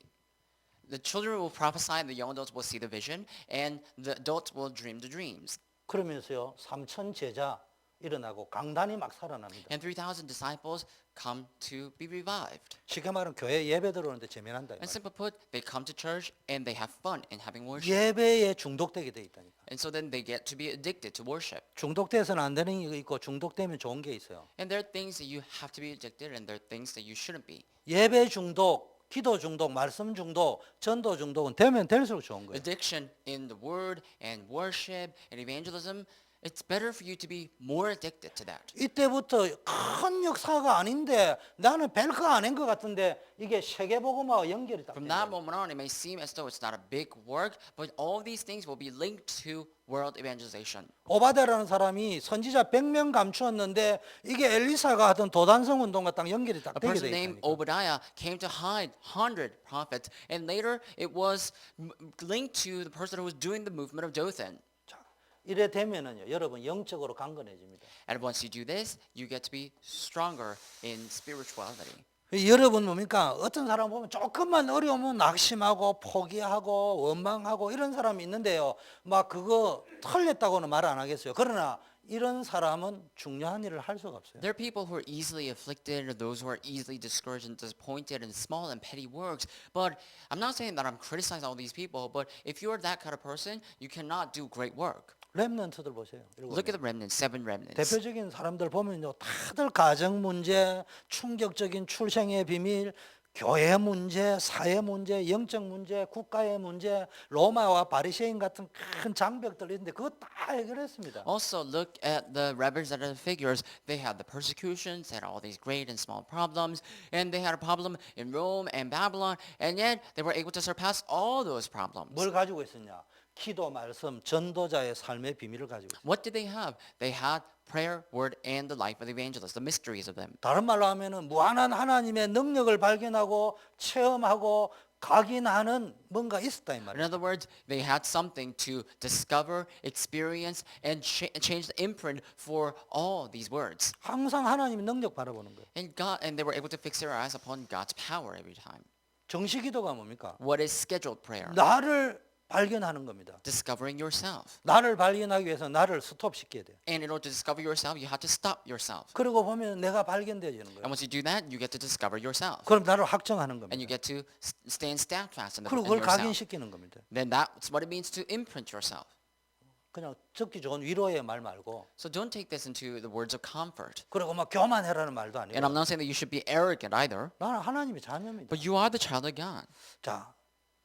The children will prophesy, and the young adults will see the vision, and the adults will dream the dreams. 그러면서요 3천 제자 일어나고 강단이 막 살아납니다. And 3,000 disciples come to be revived. 쉽게 말하면 교회 예배 들어오는데 재미난다. 이 And 말이에요. simply put, they come to church and they have fun in having worship. 예배에 중독되게 돼 있다니까. And so then they get to be addicted to worship. 중독돼서는 안 되는 게 있고 중독되면 좋은 게 있어요. And there are things that you have to be addicted, and there are things that you shouldn't be. 예배 중독 기도 중독, 말씀 중독, 전도 중독은 되면 될수록 좋은 거예요. Addiction in the word and worship and evangelism, it's better for you to be more addicted to that. 이때부터 큰 역사가 아닌데 나는 별거 아닌 것 같은데 이게 세계복음화와 연결이 딱 From 된다. that moment on, it may seem as though it's not a big work, but all these things will be linked to world evangelization. 오바데라는 사람이 선지자 100명 감추었는데 이게 엘리사가 하던 도단성 운동과 딱 연결이 딱 A 되게 person 돼 named 있다니까. Obadiah came to hide 100 prophets, and later it was linked to the person who was doing the movement of Dothan. 자, 이래 되면은요, 여러분 영적으로 강건해집니다. And once you do this, you get to be stronger in spirituality. 여러분 뭡니까? 어떤 사람 보면 조금만 어려우면 낙심하고 포기하고 원망하고 이런 사람이 있는데요. 막 그거 틀렸다고는 말 안 하겠어요. 그러나 이런 사람은 중요한 일을 할 수가 없어요. There are people who are easily afflicted or those who are easily discouraged and disappointed in small and petty works. But I'm not saying that I'm criticizing all these people, but if you're that kind of person, you cannot do great work. 렘넌트들 보세요. Look at the remnants, 7 remnants. 대표적인 사람들 보면요, 다들 가정 문제, 충격적인 출생의 비밀, 교회 문제, 사회 문제, 영적 문제, 국가의 문제, 로마와 바리새인 같은 큰 장벽들 있는데 그거 다 해결했습니다. Also, look at the representative figures. They had the persecutions, they had all these great and small problems, and they had a problem in Rome and Babylon, and yet they were able to surpass all those problems. 뭘 가지고 있었냐? 기도, 말씀, 전도자의 삶의 비밀을 가지고 있어요. What did they have? They had prayer, word, and the life of the evangelist, the mysteries of them. 다른 말로 하면은 무한한 하나님의 능력을 발견하고 체험하고 각인하는 뭔가 있었다 이 In 말이에요. other words, they had something to discover, experience, and change the imprint for all these words. 항상 하나님의 능력 바라보는 거예요. And they were able to fix their eyes upon God's power every time. 정시 기도가 뭡니까? What is scheduled prayer? 나를 발견하는 겁니다. Discovering yourself. 나를 발견하기 위해서 나를 스톱시켜야 돼요. And in order to discover yourself, you have to stop yourself. 그러고 보면 내가 발견되어지는 And 거예요. once you do that, you get to discover yourself. 그럼 나를 확정하는 And you 겁니다. get to stand steadfast in 그리고 그걸 yourself. 각인시키는 겁니다. Then that's what it means to imprint yourself. 그냥 듣기 좋은 위로의 말 말고 So don't take this into the words of comfort. 그리고 막 교만해라는 말도 And 아니고 I'm not saying that you should be arrogant either, 나는 하나님의 자녀입니다. but you are the child of God. 자,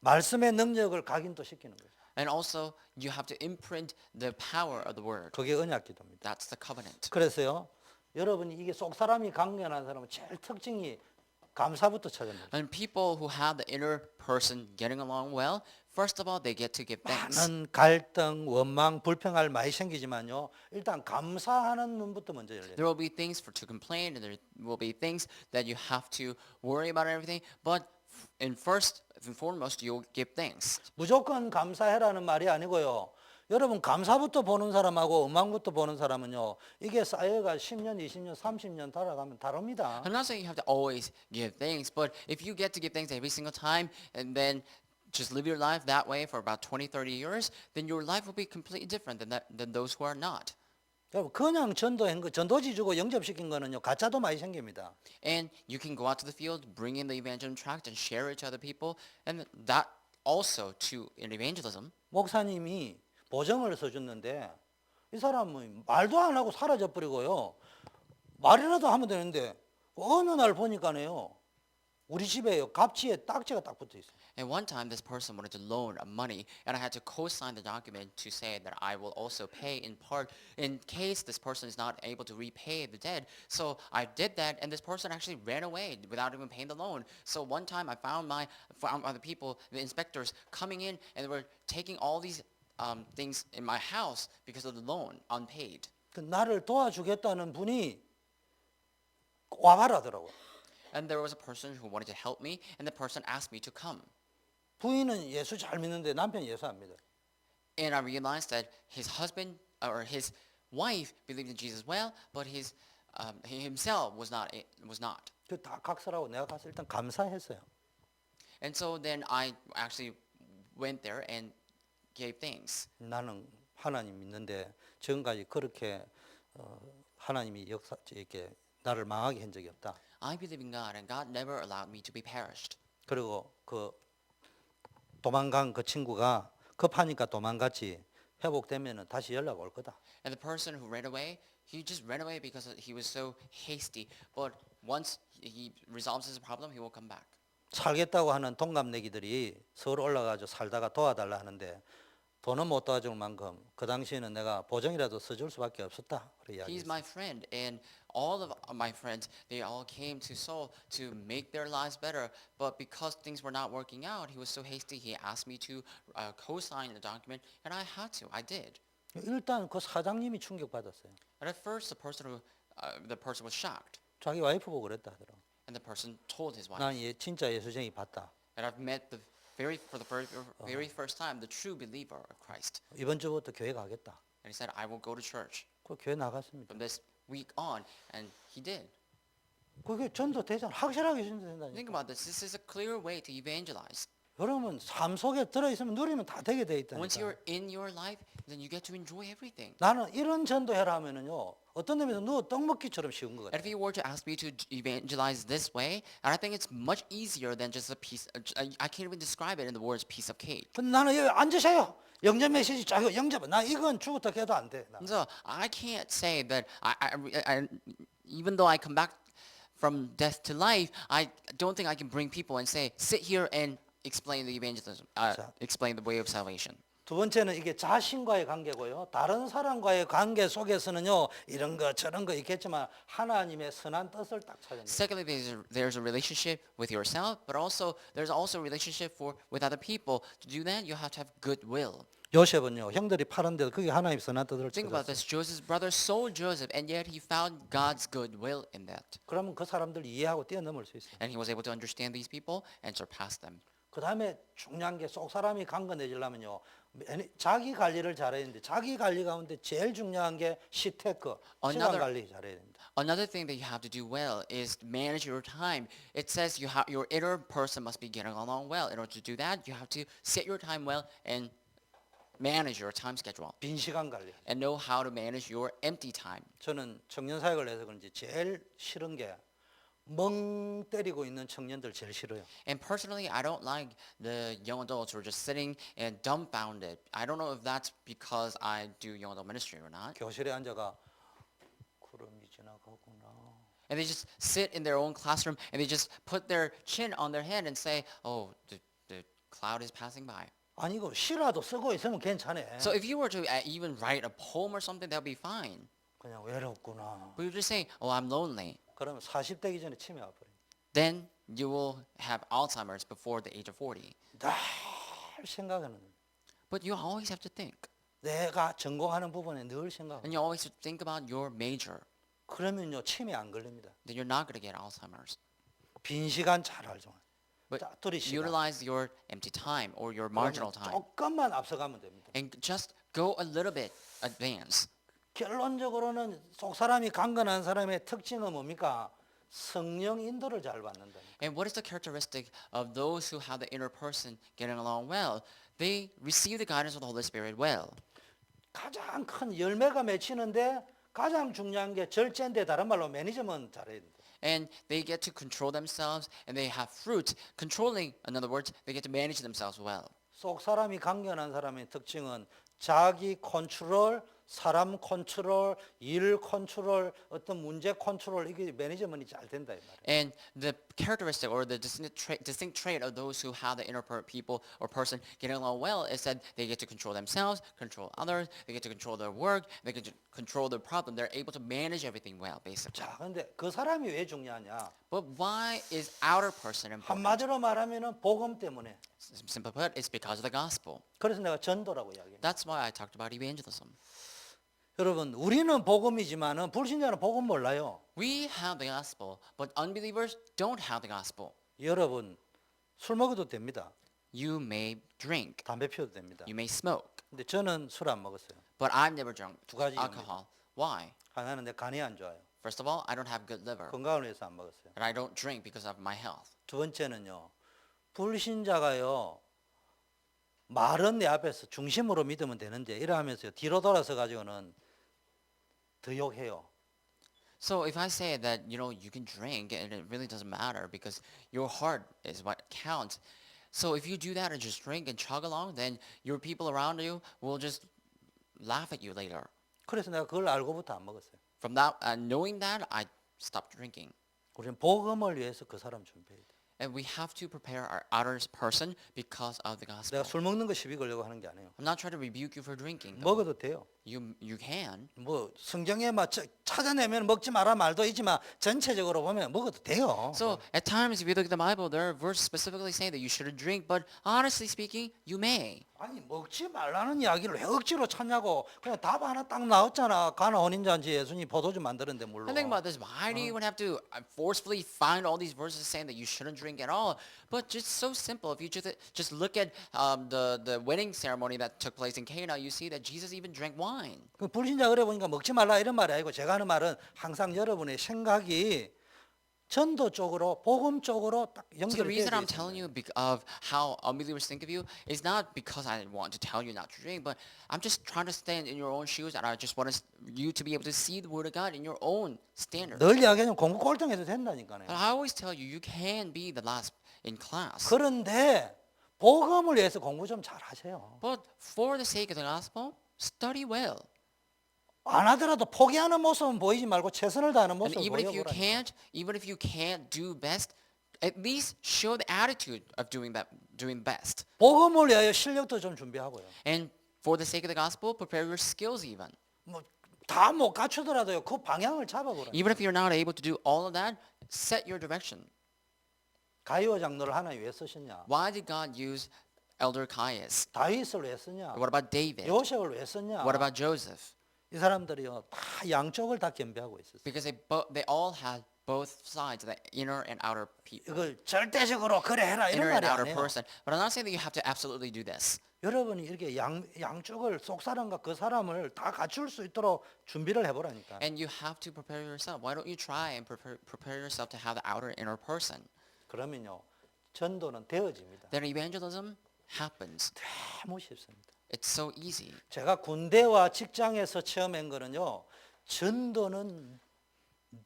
말씀의 능력을 각인도 시키는 거예요. And also, you have to imprint the power of the word. 그게 언약 기도입니다. That's the covenant. 그래서요, 여러분이 이게 속 사람이 강건한 사람은 제일 특징이 감사부터 찾아냅니다. And people who have the inner person getting along well, first of all, they get to give thanks. 많은 갈등, 원망, 불평할 많이 생기지만요. 일단 감사하는 눈부터 먼저 열려요. There will be things to complain, and there will be things that you have to worry about and everything. But first and foremost, you'll give thanks. 무조건 감사해라는 말이 아니고요. 여러분 감사부터 보는 사람하고 원망부터 보는 사람은요. 이게 쌓여가 10년, 20년, 30년 살아가면 다릅니다. I'm not saying you have to always give thanks, but if you get to give thanks every single time and then just live your life that way for about 20, 30 years, then your life will be completely different than those who are not. 여러분 그냥 전도한 거, 전도지 주고 영접시킨 거는요. 가짜도 많이 생깁니다. And you can go out to the field, bring in the evangelism tract and share it to other people, and that also to in evangelism. 목사님이 보정을 써줬는데 이 사람은 말도 안 하고 사라져 버리고요. 말이라도 하면 되는데 어느 날 보니까네요. 우리 집에요. 갑치에 딱지가 딱 붙어 있어요. And one time, this person wanted to loan money, and I had to co-sign the document to say that I will also pay in part in case this person is not able to repay the debt. So I did that, and this person actually ran away without even paying the loan. So one time, I found the people, the inspectors, coming in, and they were taking all these things in my house because of the loan, unpaid. 그 나를 도와주겠다는 분이 와봐라더라고요. And there was a person who wanted to help me, and the person asked me to come. 부인은 예수 잘 믿는데 남편 예수 안 믿어. And I realized that his husband or his wife believed in Jesus well, but he himself was not. 그 다 각설하고 내가 가서 일단 감사했어요. And so then I actually went there and gave thanks. 나는 하나님 믿는데 지금까지 그렇게 하나님이 역사 이렇게 나를 망하게 한 적이 없다. I believe in God, and God never allowed me to be perished. 그리고 그 도망간 그 친구가 급하니까 도망갔지 회복되면은 다시 연락 올 거다. And the person who ran away, he just ran away because he was so hasty. But once he resolves his problem, he will come back. 살겠다고 하는 동갑내기들이 서울 올라가서 살다가 도와달라 하는데 돈은 못 도와줄 만큼 그 당시에는 내가 보정이라도 써줄 수밖에 없었다. 그렇게 He's 이야기했어요. my friend, and all of my friends, they all came to Seoul to make their lives better. But because things were not working out, he was so hasty. He asked me to co-sign the document, and I had to. I did. 일단 그 사장님이 충격받았어요. And at first, the person was shocked, 자기 와이프 보고 그랬다 하더라고. and the person told his wife, 난 진짜 예수쟁이 봤다. and I've met for the very first time the true believer of Christ. 이번 주부터 교회 가겠다. And he said, I will go to church 그 교회 나갔습니다. from this week on, and he did. 그게 전도 되잖아. 확실하게 Think 전도된다니까. about this. This is a clear way to evangelize. 여러분 삶 속에 들어있으면 누리면 다 되게 돼 Once 있다니까. you're in your life, then you get to enjoy everything. 나는 이런 전도해라 하면은요. 어떤 의미에서 누워 떡 먹기처럼 쉬운 것 And 같아요. if you were to ask me to evangelize this way, and I think it's much easier than just a piece. I can't even describe it in the words piece of cake. 근데 나는 여기 앉으세요. 영접 메시지 짜고 영접. 나 이건 죽었다 깨도 안 돼. 나. So I can't say that even though I come back from death to life, I don't think I can bring people and say, sit here and explain the evangelism, explain the way of salvation. 두 번째는 이게 자신과의 관계고요. 다른 사람과의 관계 속에서는요. 이런 거 저런 거 있겠지만 하나님의 선한 뜻을 딱 찾아내요. Secondly, there's a relationship with yourself, but also there's also a relationship with other people. To do that, you have to have goodwill. 요셉은요. 형들이 팔은데도 그게 하나님의 선한 뜻을 Think about 찾았어요. this. Joseph's brother sold Joseph, and yet he found God's goodwill in that. 그러면 그 사람들 이해하고 뛰어넘을 수 있어요. And he was able to understand these people and surpass them. 그 다음에 중요한 게 속 사람이 강건해지려면요. 자기 관리를 잘해야 되는데 자기 관리 가운데 제일 중요한 게 시테크, 시간 Another- 관리 잘해야 됩니다. Another thing that you have to do well is manage your time. It says your inner person must be getting along well. In order to do that, you have to set your time well and manage your time schedule 빈 시간 관리. and know how to manage your empty time. 저는 청년 사역을 해서 그런지 제일 싫은 게 멍 때리고 있는 청년들 제일 싫어요. And personally, I don't like the young adults who are just sitting and dumbfounded. I don't know if that's because I do young adult ministry or not. 교실에 앉아가 구름이 지나가구나. And they just sit in their own classroom and they just put their chin on their head and say, oh, the cloud is passing by. 아니 이거 시라도 쓰고 있으면 괜찮아. So if you were to even write a poem or something, that would be fine. 그냥 외롭구나. But you're just saying, oh, I'm lonely. 그러면 40 되기 전에 치매 와버려. Then you will have Alzheimer's before the age of 40. 늘 생각하는. But you always have to think. 내가 전공하는 부분에 늘 생각. And you always have to think about your major. 그러면요 치매 안 걸립니다. Then you're not going to get Alzheimer's. 빈 시간 잘 알죠. But 짜투리 시간. utilize your empty time or your marginal 그러면 time. 조금만 앞서가면 됩니다. And just go a little bit advance. 결론적으로는 속 사람이 강건한 사람의 특징은 뭡니까? 성령 인도를 잘 받는다. And what is the characteristic of those who have the inner person getting along well? They receive the guidance of the Holy Spirit well. 가장 큰 열매가 맺히는데 가장 중요한 게 절제인데 다른 말로 매니저먼트 잘해야 된다. And they get to control themselves and they have fruit. Controlling, in other words, they get to manage themselves well. 속 사람이 강건한 사람의 특징은 자기 컨트롤, 사람 컨트롤, 일 컨트롤, 어떤 문제 컨트롤 이게 매니저먼이 잘 된다 이 말이에요. And the characteristic or the distinct trait of those who have the inner people or person getting along well is that they get to control themselves, control others, they get to control their work, they get to control their problem. They're able to manage everything well, basically. 자, 근데 그 사람이 왜 중요하냐? But why is outer person important? 한마디로 말하면은 복음 때문에. Simply put, it's because of the gospel. 그래서 내가 전도라고 이야기해요. That's why I talked about evangelism. 여러분, 우리는 복음이지만은 불신자는 복음 몰라요. We have the gospel, but unbelievers don't have the gospel. 여러분, 술 먹어도 됩니다. You may drink, 담배 피워도 됩니다. you may smoke, 근데 저는 술 안 먹었어요. but I've never drunk 두 가지 alcohol. Why? 하나는 내 간이 안 좋아요. First of all, I don't have good liver, 건강을 위해서 안 먹었어요. and I don't drink because of my health. 두 번째는요. 불신자가요. 말은 내 앞에서 중심으로 믿으면 되는데 이러하면서 뒤로 돌아서 가지고는 더 욕해요. So if I say that, you can drink and it really doesn't matter because your heart is what counts. So if you do that and just drink and chug along, then your people around you will just laugh at you later. 그래서 내가 그걸 알고부터 안 먹었어요. From that, knowing that, I stopped drinking. 우리는 복음을 위해서 그 사람 준비해야 돼. And we have to prepare our outer person because of the gospel. 내가 술 먹는 거 시비 걸려고 하는 게 아니에요. I'm not trying to rebuke you for drinking. though. 먹어도 돼요. You can. 뭐 성경에 막 찾아내면 먹지 마라 말도 있지만 전체적으로 보면 먹어도 돼요. So at times, if you look at the Bible, there are verses specifically saying that you shouldn't drink. But honestly speaking, you may. 아니 먹지 말라는 이야기를 왜 억지로 찾냐고. 그냥 답 하나 딱 나왔잖아. 가나 혼인잔치 예수님 포도주 만드는데 물론. And think about this. Why do you even have to forcefully find all these verses saying that you shouldn't drink at all? But just so simple. If you just look at the wedding ceremony that took place in Cana, you see that Jesus even drank wine. 그 불신자 그래 보니까 먹지 말라 이런 말이 아니고 제가 하는 말은 항상 여러분의 생각이 전도 쪽으로 복음 쪽으로 딱 So the 연결이 reason 되어 I'm telling you of how unbelievers think of you is not because I want to tell you not to drink, but I'm just trying to stand in your own shoes, and I just want you to be able to see the Word of God in your own standard. 늘 이야기하면 공부 꼴등해도 된다니까요. But I always tell you, you can be the last in class. 그런데 복음을 위해서 공부 좀 잘 하세요. But for the sake of the gospel, study well. 안 하더라도 포기하는 모습은 보이지 말고 최선을 다하는 And 모습을 보여보라. even if you can't do best, at least show the attitude of doing best. 복음을 위하여 실력도 좀 준비하고요. And for the sake of the gospel, prepare your skills even. 뭐 다 못 갖추더라도요. 그 방향을 잡아보라. Even if you're not able to do all of that, set your direction. 가이오 장로를 하나님 왜 쓰셨냐? Why did God use Elder Caius? 다윗을 왜 쓰냐? What about David? 요셉을 왜 쓰냐? What about Joseph? 이 사람들이요 다 양쪽을 다 겸비하고 있었어요. Because they all had both sides, the inner and outer people, 이걸 절대적으로 그래 해라 이런 inner and 말이 outer 아니에요. person. But I'm not saying that you have to absolutely do this. 여러분이 이렇게 양쪽을 속 사람과 그 사람을 다 갖출 수 있도록 준비를 해보라니까. And you have to prepare yourself. Why don't you try and prepare yourself to have the outer inner person? 그러면요 전도는 되어집니다. Then evangelism happens. 너무 쉽습니다. It's so easy. 제가 군대와 직장에서 체험한 거는요 전도는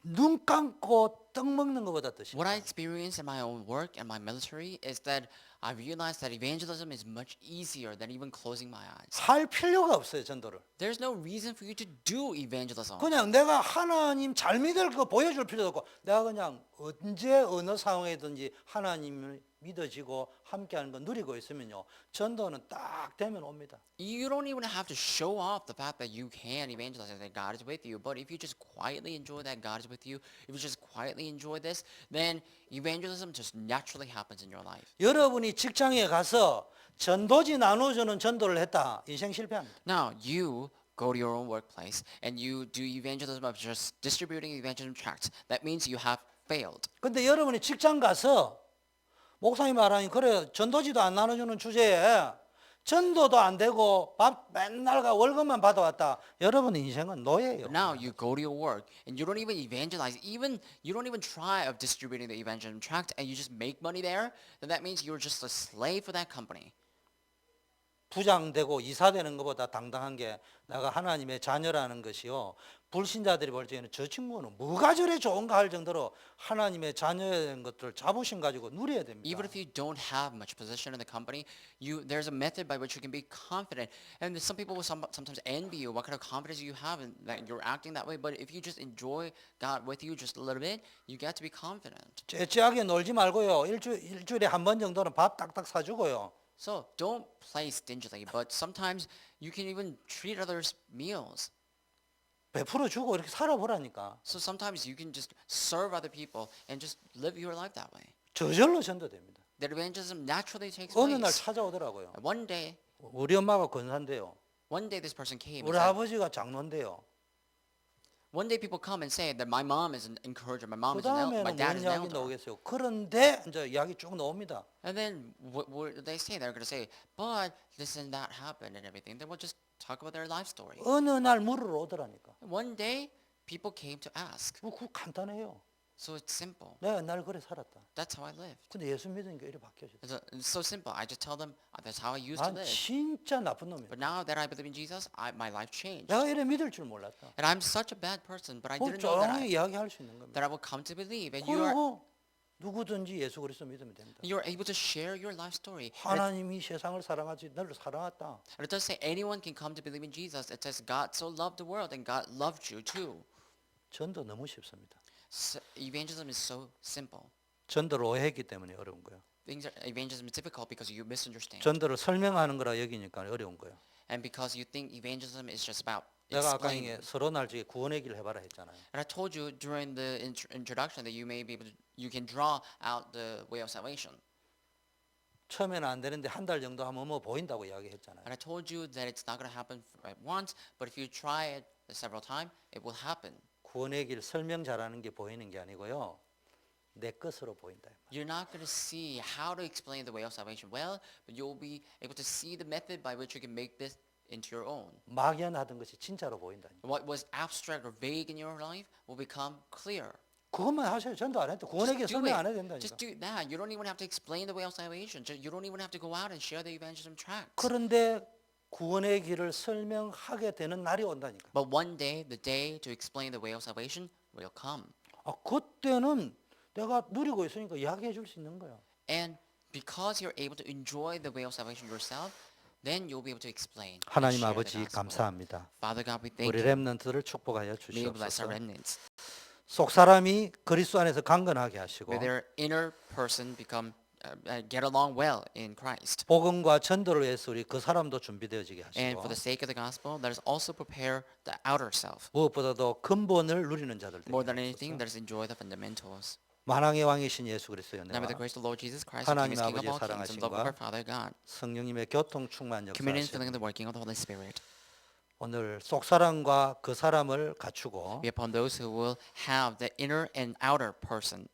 눈 감고 떡 먹는 것보다 더 What I 쉽다. experienced in my own work and my military is that I realized that evangelism is much easier than even closing my eyes. 할 필요가 없어요 전도를. There's no reason for you to do evangelism. 그냥 내가 하나님 잘 믿을 거 보여줄 필요도 없고 내가 그냥 언제 어느 상황에든지 하나님을 믿어지고 함께하는 거 누리고 있으면요 전도는 딱 되면 옵니다. You don't even have to show off the fact that you can evangelize and that God is with you. But if you just quietly enjoy that God is with you, if you just quietly enjoy this, then evangelism just naturally happens in your life. 여러분이 직장에 가서 전도지 나눠주는 전도를 했다 인생 실패합니다. Now, you go to your own workplace and you do evangelism of just distributing evangelism tracts. That means you have failed. 근데 여러분이 직장 가서 목사님 말하니 그래 전도지도 안 나눠주는 주제에 전도도 안 되고 밥 맨날 가 월급만 받아왔다. 여러분 인생은 노예예요. But now you go to your work and you don't even evangelize, you don't even try of distributing the evangelism tract and you just make money there, then that means you're just a slave for that company. 부장 되고 이사 되는 것보다 당당한 게 내가 하나님의 자녀라는 것이요. 불신자들이 볼 때는 저 친구는 뭐가 저래 좋은가 할 정도로 하나님의 자녀인 것들을 자부심 가지고 누려야 됩니다. Even if you don't have much position in the company, there's a method by which you can be confident. And some people will sometimes envy you what kind of confidence you have and that you're acting that way. But if you just enjoy God with you just a little bit, you get to be confident. 째째하게 놀지 말고요. 일주일에 한 번 정도는 밥 딱딱 사주고요. So don't play stingily, but sometimes you can even treat others meals. 베풀어 주고 이렇게 살아보라니까. So sometimes you can just serve other people and just live your life that way. 저절로 전도됩니다. That evangelism naturally takes 어느 날 place. 찾아오더라고요. One day 우리 엄마가 권사인데요. this person came and 우리 said, 아버지가 장로인데요. one day people come and say that my mom is an encourager, my mom 그 is an my 다음에는 dad 뭔 is an 이야기 elder. 나오겠어요. 그런데 이제 이야기 쭉 나옵니다. And then what they say, they're going to say, but this and that happened and everything. They will just talk about their life story. 어느 날 물으러 오더라니까. One day people came to ask. 그거 간단해요. So it's simple. 내가 옛날에 그래 살았다. That's how I lived. 근데 예수 믿으니까 이래 바뀌어졌어. It's so simple. I just tell them that's how I used to 난 live. 진짜 나쁜 놈이야. But now that I believe in Jesus, my life changed. 내가 이래 믿을 줄 몰랐다. And I'm such a bad person, but I 그 didn't know 조용히 이야기할 수 있는 겁니다. that I will come to believe. And 그리고 누구든지 예수 그리스도 믿으면 됩니다. you're able to share your life story. 하나님이 세상을 사랑하지 너를 사랑했다. And it does say anyone can come to believe in Jesus. It says God so loved the world and God loved you too. 전도 너무 쉽습니다. So, evangelism is so simple. 전도를 오해했기 때문에 어려운 거예요. Things are, evangelism is difficult because you misunderstand. 전도를 설명하는 거라 여기니까 어려운 거예요. And because you think evangelism is just about 내가 아까 explaining. 이게 서로 날지에 구원의 길을 해봐라 했잖아요. And I told you during the introduction that you may be able to, you can draw out the way of salvation. 처음에는 안 되는데 한 달 정도 하면 뭐 보인다고 이야기했잖아요. And I told you that it's not going to happen at once, but if you try it several times, it will happen. 구원의 길 설명 잘하는 게 보이는 게 아니고요. 내 것으로 보인다. You're not going to see how to explain the way of salvation well, but you'll be able to see the method by which you can make this into your own. 막연하던 것이 진짜로 보인다. What was abstract or vague in your life will become clear. 그것만 하셔요. 전도 안 해도 구원의 길 Just do 설명 it. 안 해도 된다니까. Just do that. You don't even have to explain the way of salvation. You don't even have to go out and share the evangelism tracts. 그런데 구원의 길을 설명하게 되는 날이 온다니까. But one day, the day to explain the way of salvation will come. 아, 그때는 내가 누리고 있으니까 이야기해 줄 수 있는 거야. And because you're able to enjoy the way of salvation yourself, then you'll be able to explain. and 하나님 share the 아버지 gospel. 감사합니다. Father God, we thank 우리 you. 렘넌트를 축복하여 May you bless 주시옵소서. our remnants. 속 사람이 그리스도 안에서 강건하게 하시고 May their inner person become get along well in Christ. 복음과 전도를 위해서 우리 그 사람도 준비되어지게 And 하시고 for the sake of the gospel, let us also prepare the outer self. 무엇보다도 근본을 누리는 자들 More 되게 than anything, 하소서. let us enjoy the fundamentals. 만왕의 왕이신 예수 그리스도의 Now may the 은혜와 grace of the Lord Jesus Christ, who 하나님 is King of 아버지의 all kings and love of our 사랑하심과 Father God, 성령님의 교통 충만 communion filling 역사하시고 the working of the Holy Spirit, 오늘 속사람과 그 사람을 갖추고 be upon those who will have the inner and outer person,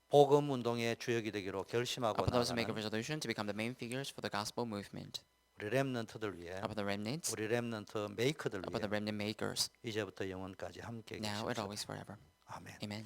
복음 운동의 주역이 되기로 결심하고 upon those who make a 나가는 resolution to become the main figures for the gospel movement, 우리 렘넌트들 위해 upon the remnants, 우리 렘넌트 메이커들 upon the 위해 remnant makers, 이제부터 영원까지 함께 now and 계십시오. always forever. 아멘. Amen.